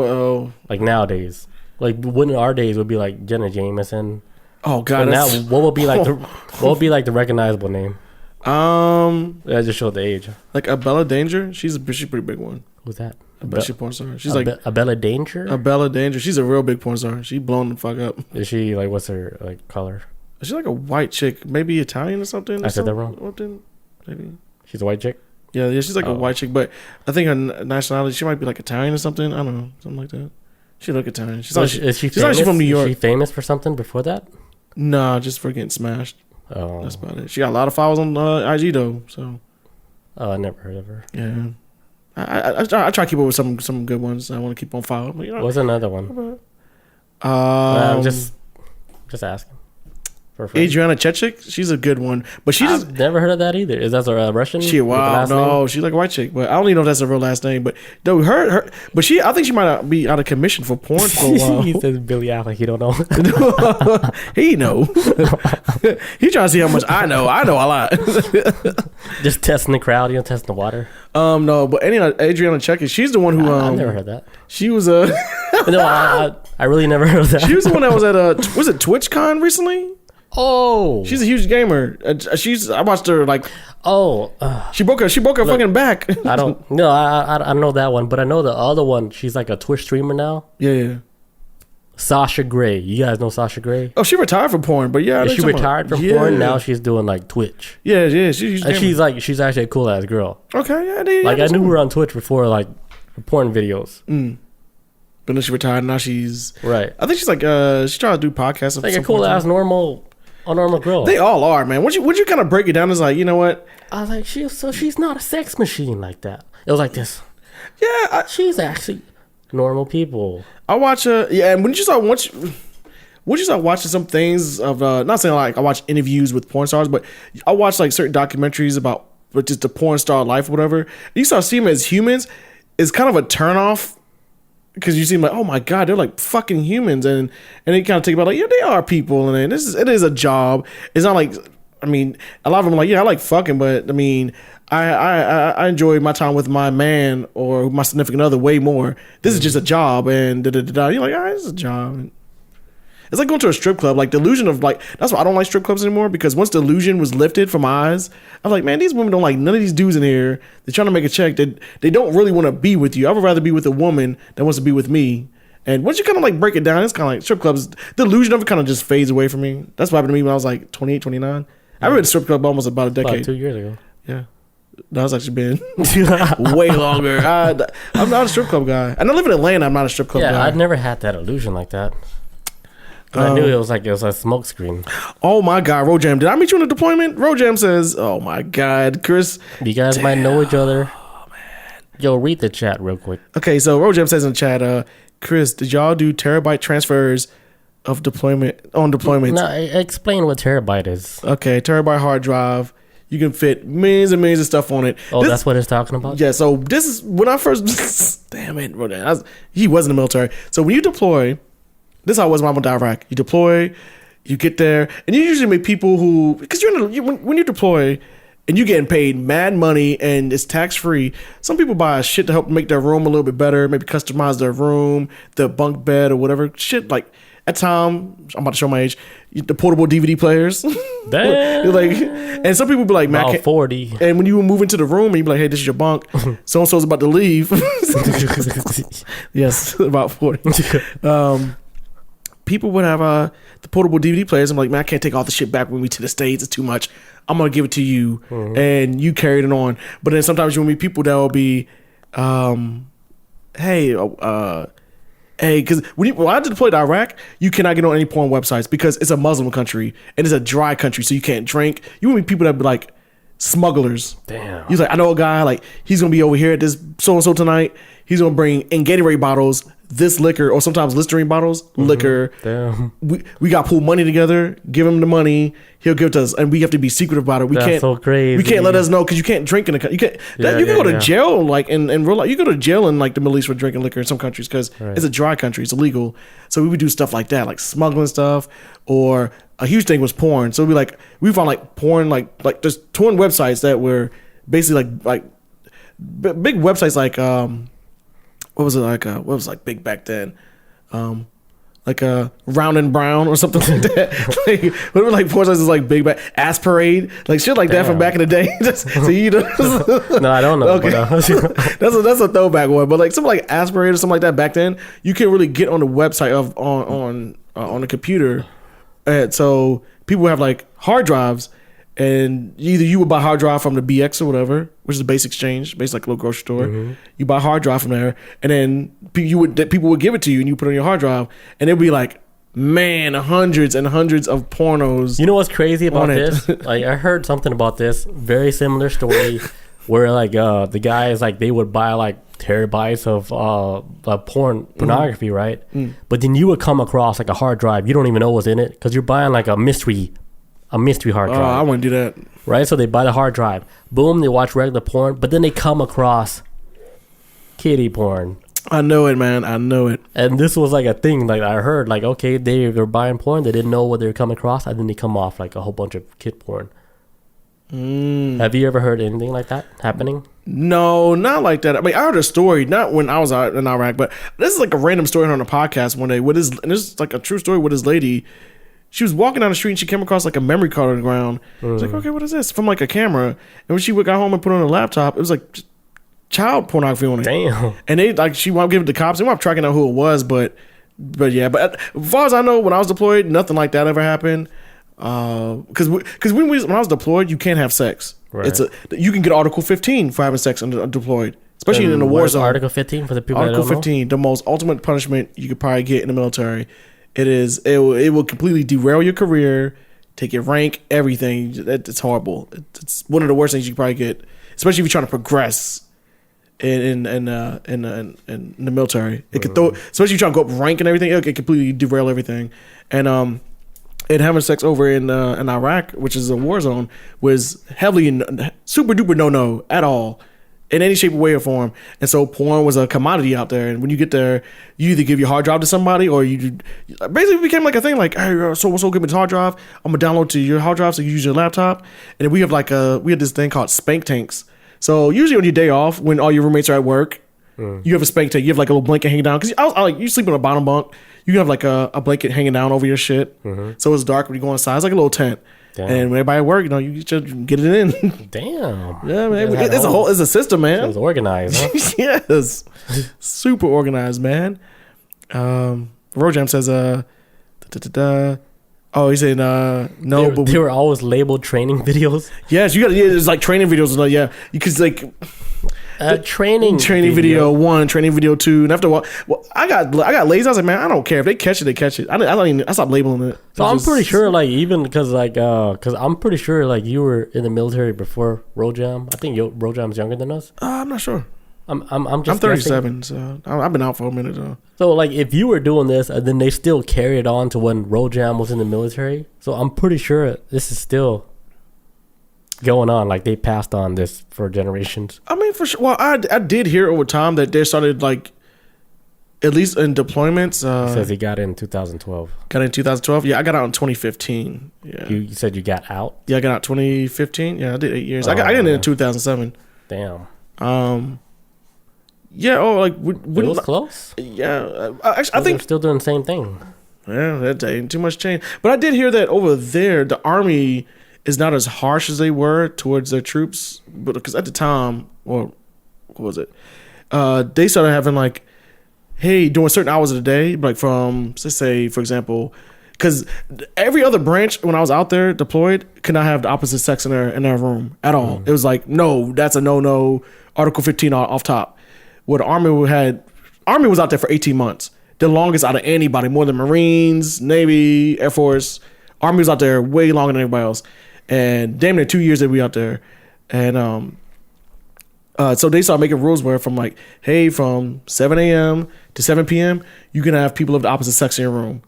like nowadays. Like when in our days would be like Jenna Jameson. Oh God. Now what would be like the recognizable name? I just showed the age. Like a Bella Danger. She's a pretty big one. Who's that? She's a porn star. She's a Bella Danger. A Bella Danger. She's a real big porn star. She blown the fuck up. Is she like? What's her like color? She's like a white chick, maybe Italian or something. I said that wrong. Maybe she's a white chick. Yeah, she's like a white chick, but I think her nationality, she might be like Italian or something. I don't know, something like that. She look Italian. She's from New York. Is she famous for something before that? Nah, just for getting smashed. Oh, that's about it. She got a lot of followers on IG though. So Oh, I never heard of her. Yeah. I try to keep up with some good ones. I want to keep on file. But, What's another one? I'm just asking. Adriana Chechik, she's a good one, but I've never heard of that either. Is that a Russian? She's like a white chick, but I don't even know if that's her real last name. But though but I think she might be out of commission for porn for a while. He says Billy Allen. He don't know. He know. He trying to see how much I know. I know a lot. Just testing the crowd, testing the water. No, but Adriana Chechik, she's the one who I've never heard that. She was no, I really never heard of that. She was the one that was at was it TwitchCon recently? Oh, she's a huge gamer. I watched her like. Oh, she broke her fucking back. I don't know that one, but I know the other one. She's like a Twitch streamer now. Yeah. Sasha Grey. You guys know Sasha Grey? Oh, she retired from porn, but yeah, she retired from porn. Now she's doing like Twitch. Yeah. She's actually a cool ass girl. Okay, yeah. I knew her on Twitch before, like porn videos. But then she retired. Now she's right. I think she's like she's trying to do podcasts. Like a cool ass normal girl. They all are, man. Would you kind of break it down as like, you know what? I was like, she's not a sex machine like that. It was like this. Yeah, she's actually normal people. I watch and when you start watching some things of not saying like I watch interviews with porn stars, but I watch like certain documentaries about just the porn star life or whatever. You start seeing them as humans. It's kind of a turnoff. Because you seem like, oh my God, they're like fucking humans, and they kind of think about like, yeah, they are people, and it is a job. It's not like, I mean, a lot of them are like, yeah, I like fucking, but I mean, I enjoy my time with my man or my significant other way more. This is just a job, and You're like, ah, this is a job. It's like going to a strip club, like the illusion of like, that's why I don't like strip clubs anymore, because once the illusion was lifted from my eyes, I'm like, man, these women don't like none of these dudes in here. They're trying to make a check. They don't really want to be with you. I would rather be with a woman that wants to be with me. And once you kind of like break it down, it's kind of like strip clubs, the illusion of it kind of just fades away from me. That's what happened to me when I was like 28, 29. I read a strip club almost about a decade. About 2 years ago. Yeah. That's actually been way longer. I'm not a strip club guy. And I live in Atlanta. I'm not a strip club guy. Yeah, I've never had that illusion like that. I knew it was a smoke screen. Oh my God, Rojam! Did I meet you in a deployment? Rojam says, "Oh my God, Chris." You guys might know each other. Oh man, yo, read the chat real quick. Okay, so Rojam says in the chat, Chris, did y'all do terabyte transfers of deployment? No, explain what terabyte is. Okay, terabyte hard drive. You can fit millions and millions of stuff on it. Oh, that's what it's talking about? Yeah, so this is when I first... Damn it, Rojam. He was in the military. So when you deploy... This is how it was when I went to Iraq. You deploy, you get there, and you usually meet people who, because when you deploy and you're getting paid mad money and it's tax free, some people buy shit to help make their room a little bit better, maybe customize their room, their bunk bed or whatever. Shit like at time, I'm about to show my age, the portable DVD players. Damn. Like, and some people be like, man, about 40. And when you move into the room and you be like, hey, this is your bunk. So and so's about to leave. Yes, about 40. People would have the portable DVD players. I'm like, man, I can't take all the shit back with me to the States. It's too much. I'm going to give it to you. Mm-hmm. And you carried it on. But then sometimes you'll meet people that will be, hey, because when I had to deploy to Iraq, you cannot get on any porn websites because it's a Muslim country and it's a dry country, so you can't drink. You will meet people that be like smugglers. Damn. He's like, I know a guy, like, he's going to be over here at this so-and-so tonight. He's going to bring in Gatorade bottles, this liquor, or sometimes Listerine bottles, liquor. Damn. We got to pool money together, give him the money, he'll give it to us, and we have to be secretive about it. That's so crazy. We can't let us know because you can't drink in the country. You can go to jail, like in real life. You go to jail in like the Middle East for drinking liquor in some countries because it's a dry country, it's illegal. So we would do stuff like that, like smuggling stuff, or a huge thing was porn. So we found like porn, like just torn websites that were basically like big websites like what was big back then? Like Round and Brown or something like that. Like, whatever, like porn sites is like big back Asparade, like shit like that from back in the day. So you know, no, I don't know. Okay, that's a throwback one. But like something like Asparade or something like that back then, you can really get on the website of on the computer, and so people have like hard drives. And either you would buy hard drive from the BX or whatever, which is a base exchange, basically like a little grocery store. Mm-hmm. You buy hard drive from there, and then people would give it to you, and you put it on your hard drive, and it'd be like, man, hundreds and hundreds of pornos. You know what's crazy about this? Like I heard something about this very similar story where like the guys like they would buy like terabytes of pornography, right? But then you would come across like a hard drive you don't even know what's in it because you're buying like a mystery hard drive. I wouldn't do that. Right, so they buy the hard drive. Boom, they watch regular porn, but then they come across kiddie porn. I know it, man. I know it. And this was like a thing. Like I heard, like okay, they were buying porn. They didn't know what they were coming across, and then they come off like a whole bunch of kid porn. Have you ever heard anything like that happening? No, not like that. I mean, I heard a story, not when I was out in Iraq, but this is like a random story on a podcast one day. And this is like a true story with this lady. She was walking down the street and she came across like a memory card on the ground. I was like, okay, what is this? From like a camera. And when she got home and put it on her laptop, it was like child pornography on it. Damn. And they like she wound up giving it to the cops. They wound up tracking out who it was, but yeah. But as far as I know, when I was deployed, nothing like that ever happened. Because when I was deployed, you can't have sex. Right. You can get Article 15 for having sex deployed, especially in the war zone. Article 15 for the people. Article 15, the most ultimate punishment you could probably get in the military. It will completely derail your career, take your rank, everything. It's horrible. It's one of the worst things you could probably get, especially if you're trying to progress in the military. It could throw, especially if you're trying to go up rank and everything. It could completely derail everything. And having sex over in Iraq, which is a war zone, was heavily super duper no at all. In any shape, way, or form. And so porn was a commodity out there. And when you get there, you either give your hard drive to somebody or you basically became like a thing like, hey, so give me the hard drive. I'm going to download to your hard drive so you use your laptop. And we have we had this thing called spank tanks. So usually on your day off, when all your roommates are at work, you have a spank tank. You have like a little blanket hanging down. Because you sleep on a bottom bunk. You can have like a blanket hanging down over your shit. So it's dark when you go inside. It's like a little tent. Damn. And when everybody at work, you just get it in. Damn. Yeah, man. It's a system, man. It was organized, huh? Yes. Super organized, man. Rojam says, oh, he said, no. They were always labeled training videos. Yes, it's like training videos. Yeah, because like... training video 1, training video 2, and after a while, I got lazy. I was like, man, I don't care if they catch it, they catch it. I stopped labeling it. So I'm pretty sure, like, even because I'm pretty sure, like, you were in the military before Rojam. I think Rojam's younger than us. I'm not sure. I'm 37, so I've been out for a minute though. So like, if you were doing this, and then they still carried on to when Rojam was in the military, so I'm pretty sure this is still going on. Like, they passed on this for generations. I mean, for sure. Well, I did hear over time that they started, like, at least in deployments. It says he got in 2012. Got in 2012? Yeah, I got out in 2015. Yeah. You said you got out? Yeah, I got out 2015. Yeah, I did 8 years. I got in 2007. Damn. Yeah. Oh, like it was close. Yeah. I think they're still doing the same thing. Yeah, that ain't too much change. But I did hear that over there, the Army is not as harsh as they were towards their troops, but because at the time, or what was it? They started having like, hey, during certain hours of the day, like from, let's say, for example, because every other branch when I was out there deployed could not have the opposite sex in their room at all. It was like, no, that's a no. Article 15 off top. What the Army was out there for 18 months, the longest out of anybody, more than Marines, Navy, Air Force. Army was out there way longer than everybody else. And damn near 2 years that we out there. And so they started making rules where from 7 a.m. to 7 p.m. you can have people of the opposite sex in your room.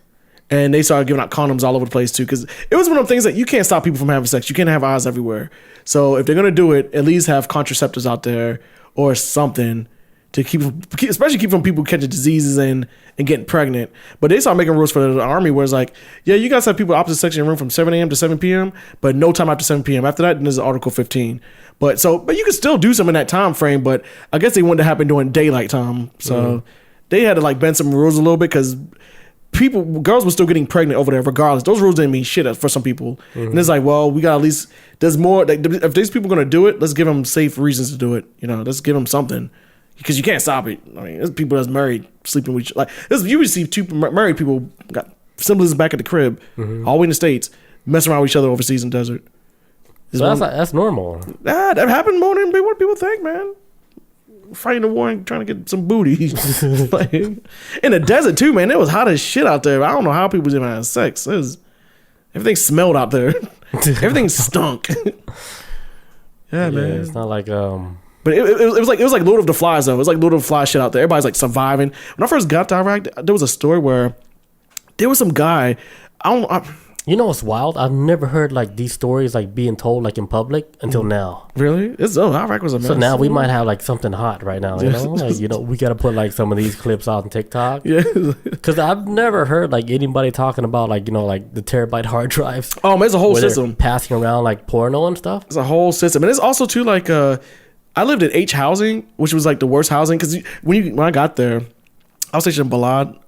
And they started giving out condoms all over the place too, because it was one of the things that you can't stop people from having sex. You can't have eyes everywhere. So if they're gonna do it, at least have contraceptives out there or something to especially keep from people catching diseases and getting pregnant. But they started making rules for the Army where it's like, yeah, you guys have people opposite sex in your room from 7 a.m. to 7 p.m., but no time after 7 p.m. After that, then there's Article 15. But you could still do some in that time frame, but I guess they wanted to happen during daylight time. So they had to bend some rules a little bit because girls were still getting pregnant over there regardless. Those rules didn't mean shit for some people. And it's like, well, we got at least, there's more, if these people are going to do it, let's give them safe reasons to do it. Let's give them something. Because you can't stop it. I mean, there's people that's married sleeping with you would see two married people got siblings back at the crib, all the way in the States, messing around with each other overseas in the desert. So that's normal. That happened more than what people think, man. Fighting the war and trying to get some booty. In the desert too, man. It was hot as shit out there. I don't know how people even had sex. Everything smelled out there. Everything stunk. Yeah, man. It's not like But it was like Lord of the Flies though. It was like Lord of the Flies shit out there. Everybody's like surviving. When I first got to Iraq, there was a story where there was some guy. you know what's wild? I've never heard like these stories like being told like in public until now. Really? Iraq was a mess. So now we might have like something hot right now. You know, like we got to put like some of these clips out on TikTok. Yeah. Because I've never heard like anybody talking about like like the terabyte hard drives. Oh man, it's a whole system passing around like porno and stuff. It's a whole system, and it's also too like I lived in H housing, which was like the worst housing because when I got there, I was stationed in Balad.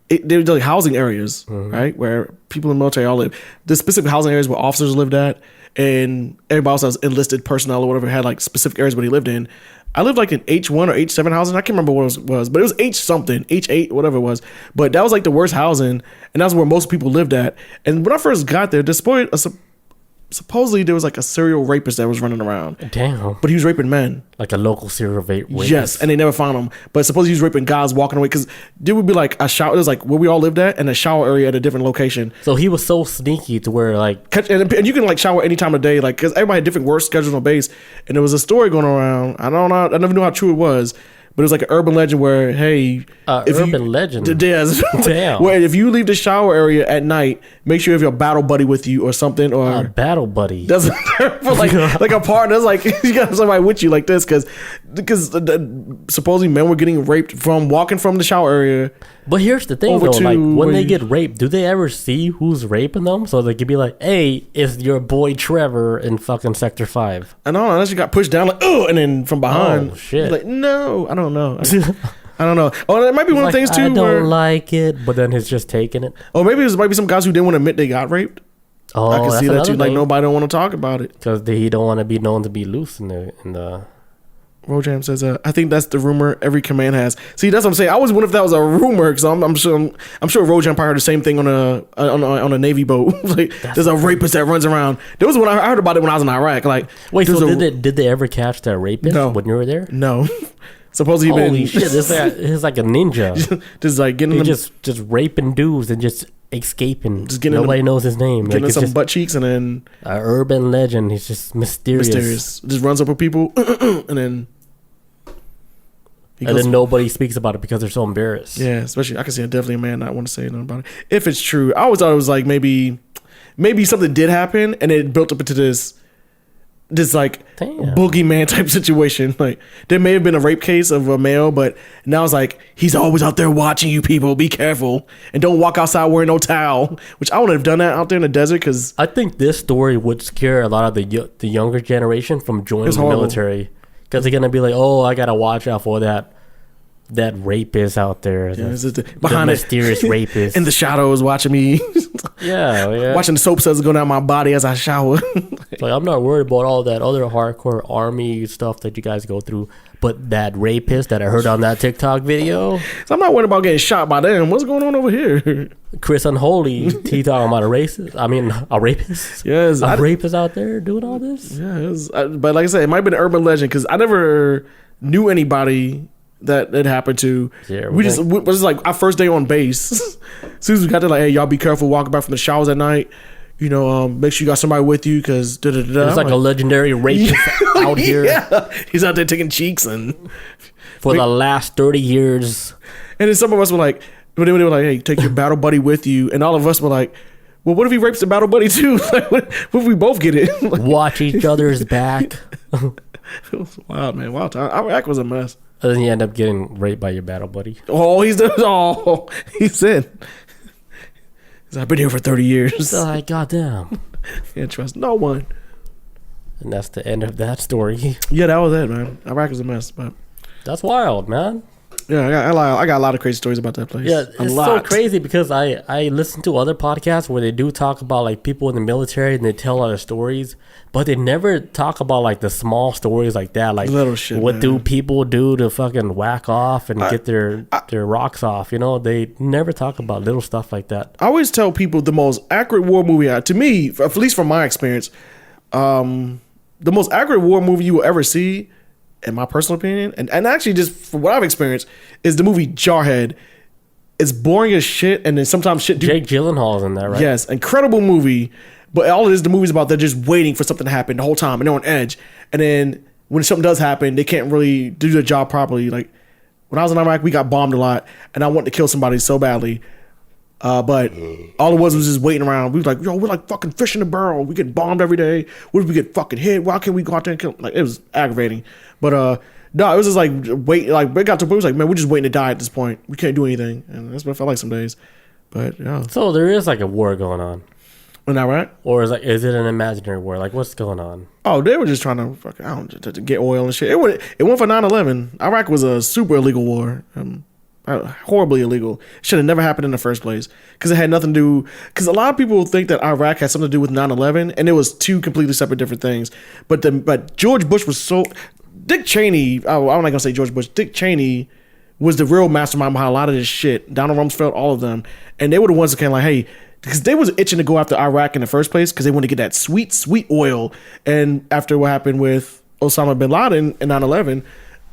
They were like housing areas, right, where people in the military all live. The specific housing areas where officers lived at, and everybody else that was enlisted personnel or whatever had like specific areas where they lived in. I lived like in H1 or H7 housing. I can't remember what it was, but it was H something, H8, whatever it was. But that was like the worst housing, and that's where most people lived at. And when I first got there, supposedly there was like a serial rapist that was running around. Damn. But he was raping men. Like a local serial rapist. Yes, and they never found him. But supposedly he was raping guys walking away because there would be like a shower. It was like where we all lived at and a shower area at a different location. So he was so sneaky to where like... And you can like shower any time of day, like because everybody had different work schedules on base. And there was a story going around. I don't know. I never knew how true it was. But it was like an urban legend where, hey... legend? Yes. Damn. Where if you leave the shower area at night, make sure you have your battle buddy with you or something. Or a battle buddy? That's like a partner. That's like, you got somebody with you like this. Because supposedly men were getting raped from walking from the shower area. But here's the thing, though. Like, when they get raped, do they ever see who's raping them? So they could be like, hey, it's your boy Trevor in fucking Sector 5. I know, unless you got pushed down like, oh, and then from behind. Oh, shit. Like, no, I don't know. I don't know. Oh, it might be one of the things, too. I don't like it, but then he's just taking it. Or maybe it might be some guys who didn't want to admit they got raped. Oh, I can see that, too. Thing. Like, nobody don't want to talk about it. Because he don't want to be known to be loose in the... Rojam says, I think that's the rumor every command has. See, that's what I'm saying. I always wonder if that was a rumor because I'm sure Rojam probably heard the same thing on a Navy boat. Like, there's a rapist that runs around. There was when I heard about it when I was in Iraq. Like, wait, so did they ever catch that rapist when you were there? No. Supposedly, holy shit! This is like a ninja. Just like getting them, just raping dudes and just escaping. Just nobody knows his name. Getting like, some butt cheeks and then an urban legend. He's just mysterious. Just runs up with people and then. And then nobody speaks about it because they're so embarrassed. Yeah, especially I can see definitely a man not want to say nothing about it. If it's true, I always thought it was like maybe something did happen and it built up into this like boogeyman type situation. Like there may have been a rape case of a male, but now it's like he's always out there watching you people. Be careful and don't walk outside wearing no towel. Which I wouldn't have done that out there in the desert because I think this story would scare a lot of the younger generation from joining the military. Because they're going to be like, oh, I got to watch out for that rapist out there. Yeah, behind the mysterious rapist. In the shadows watching me. Yeah. Watching the soap suds go down my body as I shower. Like, I'm not worried about all that other hardcore army stuff that you guys go through. But that rapist that I heard on that TikTok video. So I'm not worried about getting shot by them. What's going on over here? Chris Unholy, he talking about a rapist. Yes. A rapist out there doing all this? Yes. But like I said, it might have been an urban legend because I never knew anybody that it happened to. Yeah, it was like our first day on base. As soon as we got there, like, hey, y'all be careful walking back from the showers at night. You know, make sure you got somebody with you because There's like a legendary rapist out here. Yeah. He's out there taking cheeks and for the last 30 years. And then some of us were like, they were like, hey, take your battle buddy with you. And all of us were like, well, what if he rapes the battle buddy too? Like, what if we both get it? Like, watch each other's back. It was wild, man. Wild time. Iraq was a mess. And then you end up getting raped by your battle buddy. Oh, he said. I've been here for 30 years. So like, goddamn. Can't trust no one. And that's the end of that story. Yeah, that was it, man. Iraq was a mess, but that's wild, man. Yeah, I got a lot of crazy stories about that place. Yeah, it's so crazy because I listen to other podcasts where they do talk about like people in the military and they tell other stories, but they never talk about like the small stories like that. Like little shit. What do people do to fucking whack off and get their rocks off? You know, they never talk about little stuff like that. I always tell people the most accurate war movie, to me, at least from my experience, the most accurate war movie you will ever see, in my personal opinion, and actually just from what I've experienced, is the movie Jarhead. It's boring as shit, and then sometimes shit. Jake Gyllenhaal's in that, right? Yes, incredible movie, But all it is, the movie's about they're just waiting for something to happen the whole time, and they're on edge. And then when something does happen, they can't really do their job properly. Like when I was in Iraq, we got bombed a lot, and I wanted to kill somebody so badly. But all it was just waiting around. We was like, yo, we're like fucking fish in a barrel. We get bombed every day. What if we get fucking hit? Why can't we go out there and kill? Like, it was aggravating. But no, it was just like wait. Like it got to the point, it was like, man, we're just waiting to die at this point. We can't do anything, and that's what I felt like some days. But yeah. So there is like a war going on. In Iraq? Or is it an imaginary war? Like, what's going on? Oh, they were just trying to fucking to get oil and shit. It went for 9/11. Iraq was a super illegal war. Horribly illegal. Should have never happened in the first place because it had nothing to do. Because a lot of people think that Iraq had something to do with 9/11, and it was two completely separate different things. But George Bush was so. Dick Cheney. I'm not gonna say George Bush. Dick Cheney was the real mastermind behind a lot of this shit. Donald Rumsfeld, all of them, and they were the ones that came like, hey. Because they was itching to go after Iraq in the first place because they wanted to get that sweet, sweet oil. And after what happened with Osama bin Laden in 9/11,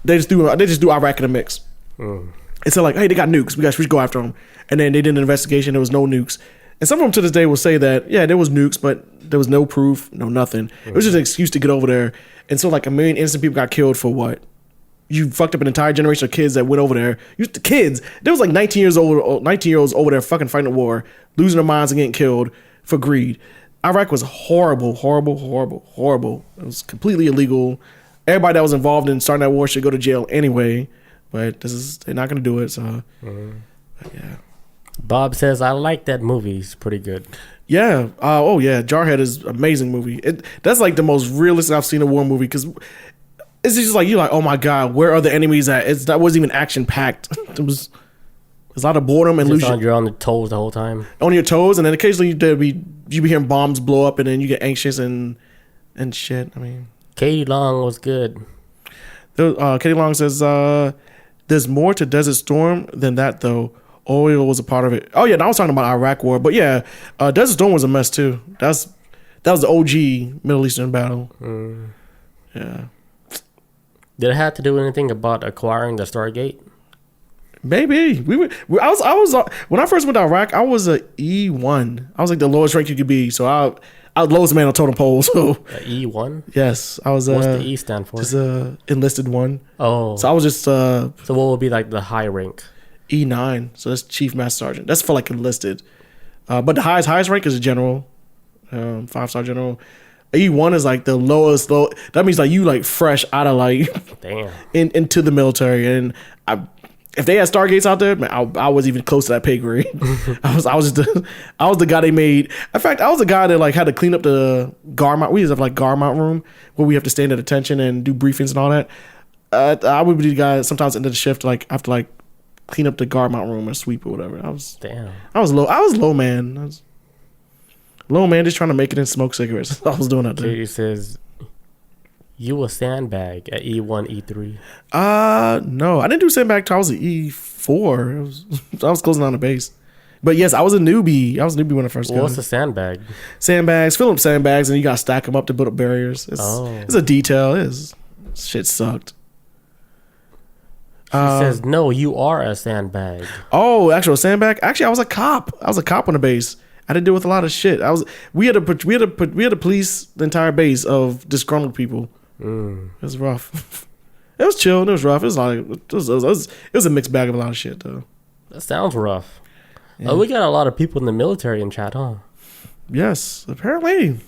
they just threw Iraq in the mix. And so like, hey, they got nukes. We should go after them. And then they did an investigation. There was no nukes. And some of them to this day will say that, yeah, there was nukes, but there was no proof, no nothing. It was just an excuse to get over there. And so like 1 million innocent people got killed for what? You fucked up an entire generation of kids that went over there. Kids. There was like 19-year-olds over there fucking fighting a war, losing their minds and getting killed for greed. Iraq was horrible, horrible, horrible, horrible. It was completely illegal. Everybody that was involved in starting that war should go to jail anyway. But they're not going to do it. So, but yeah. Bob says, I like that movie. It's pretty good. Yeah. Oh, yeah. Jarhead is an amazing movie. That's like the most realistic I've seen a war movie because... It's just like, you're like, oh my God, where are the enemies at? That wasn't even action packed. There's a lot of boredom and losing. You're on the toes the whole time. On your toes, and then occasionally you be hearing bombs blow up, and then you get anxious and shit. I mean, Katie Long was good. Katie Long says, there's more to Desert Storm than that, though. Oil was a part of it. Oh yeah, I was talking about Iraq War, but yeah, Desert Storm was a mess too. That was the OG Middle Eastern battle. Yeah. Did it have to do anything about acquiring the Stargate? Maybe I was when I first went to Iraq, I was a E1. I was like the lowest rank you could be. So I was lowest man on totem pole. So E1. Yes, I was. What's the E stand for? Just enlisted one. Oh, so I was just. So what would be like the high rank? E9. So that's Chief Master Sergeant. That's for like enlisted. But the highest rank is a general, 5-star general. E1 is like the lowest. That means like you like fresh out of like damn into the military. And if they had Stargates out there, man, I was even close to that pay grade. I was the guy they made. In fact, I was the guy that like had to clean up the guard mount. We used to have like guard mount room where we have to stand at attention and do briefings and all that. I would be the guy sometimes into the shift like have to like clean up the guard mount room or sweep or whatever. I was low man. Low man, just trying to make it and smoke cigarettes. I was doing that. Katie says, "You a sandbag at E1, E3." No, I didn't do sandbag till I was at E4. I was closing on the base. But yes, I was a newbie. When I first got. What's a sandbag? Sandbags, fill up sandbags, and you gotta stack them up to build up barriers. It's a detail. Shit sucked. She says, "No, you are a sandbag." Oh, actual sandbag. Actually, I was a cop. I was a cop on the base. I didn't deal with a lot of shit. We had to police the entire base of disgruntled people. It was rough. It was chill. It was rough. It was a mixed bag of a lot of shit though. That sounds rough. Yeah. Oh, we got a lot of people in the military in chat, huh? Yes, apparently.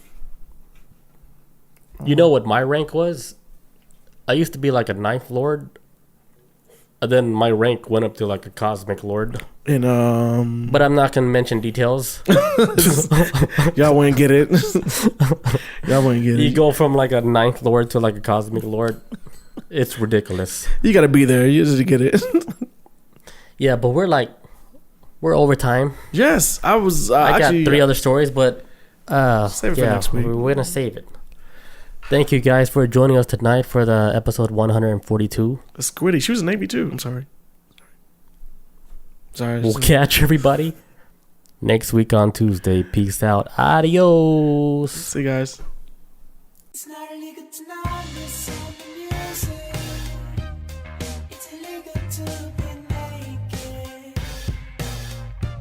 You know what my rank was? I used to be like a 9th lord. And then my rank went up to like a cosmic lord. And but I'm not gonna mention details. Y'all wouldn't get it. Y'all wouldn't get it. You go from like a 9th lord to like a cosmic lord. It's ridiculous. You gotta be there. You just get it. Yeah, but we're over time. Yes, I got 3 other stories, but save it for next week. We're gonna save it. Thank you guys for joining us tonight for the episode 142. Squiddy, she was in Navy too. I'm sorry. We'll catch everybody next week on Tuesday. Peace out. Adios. See you guys. It's not illegal to not listen to music. It's illegal to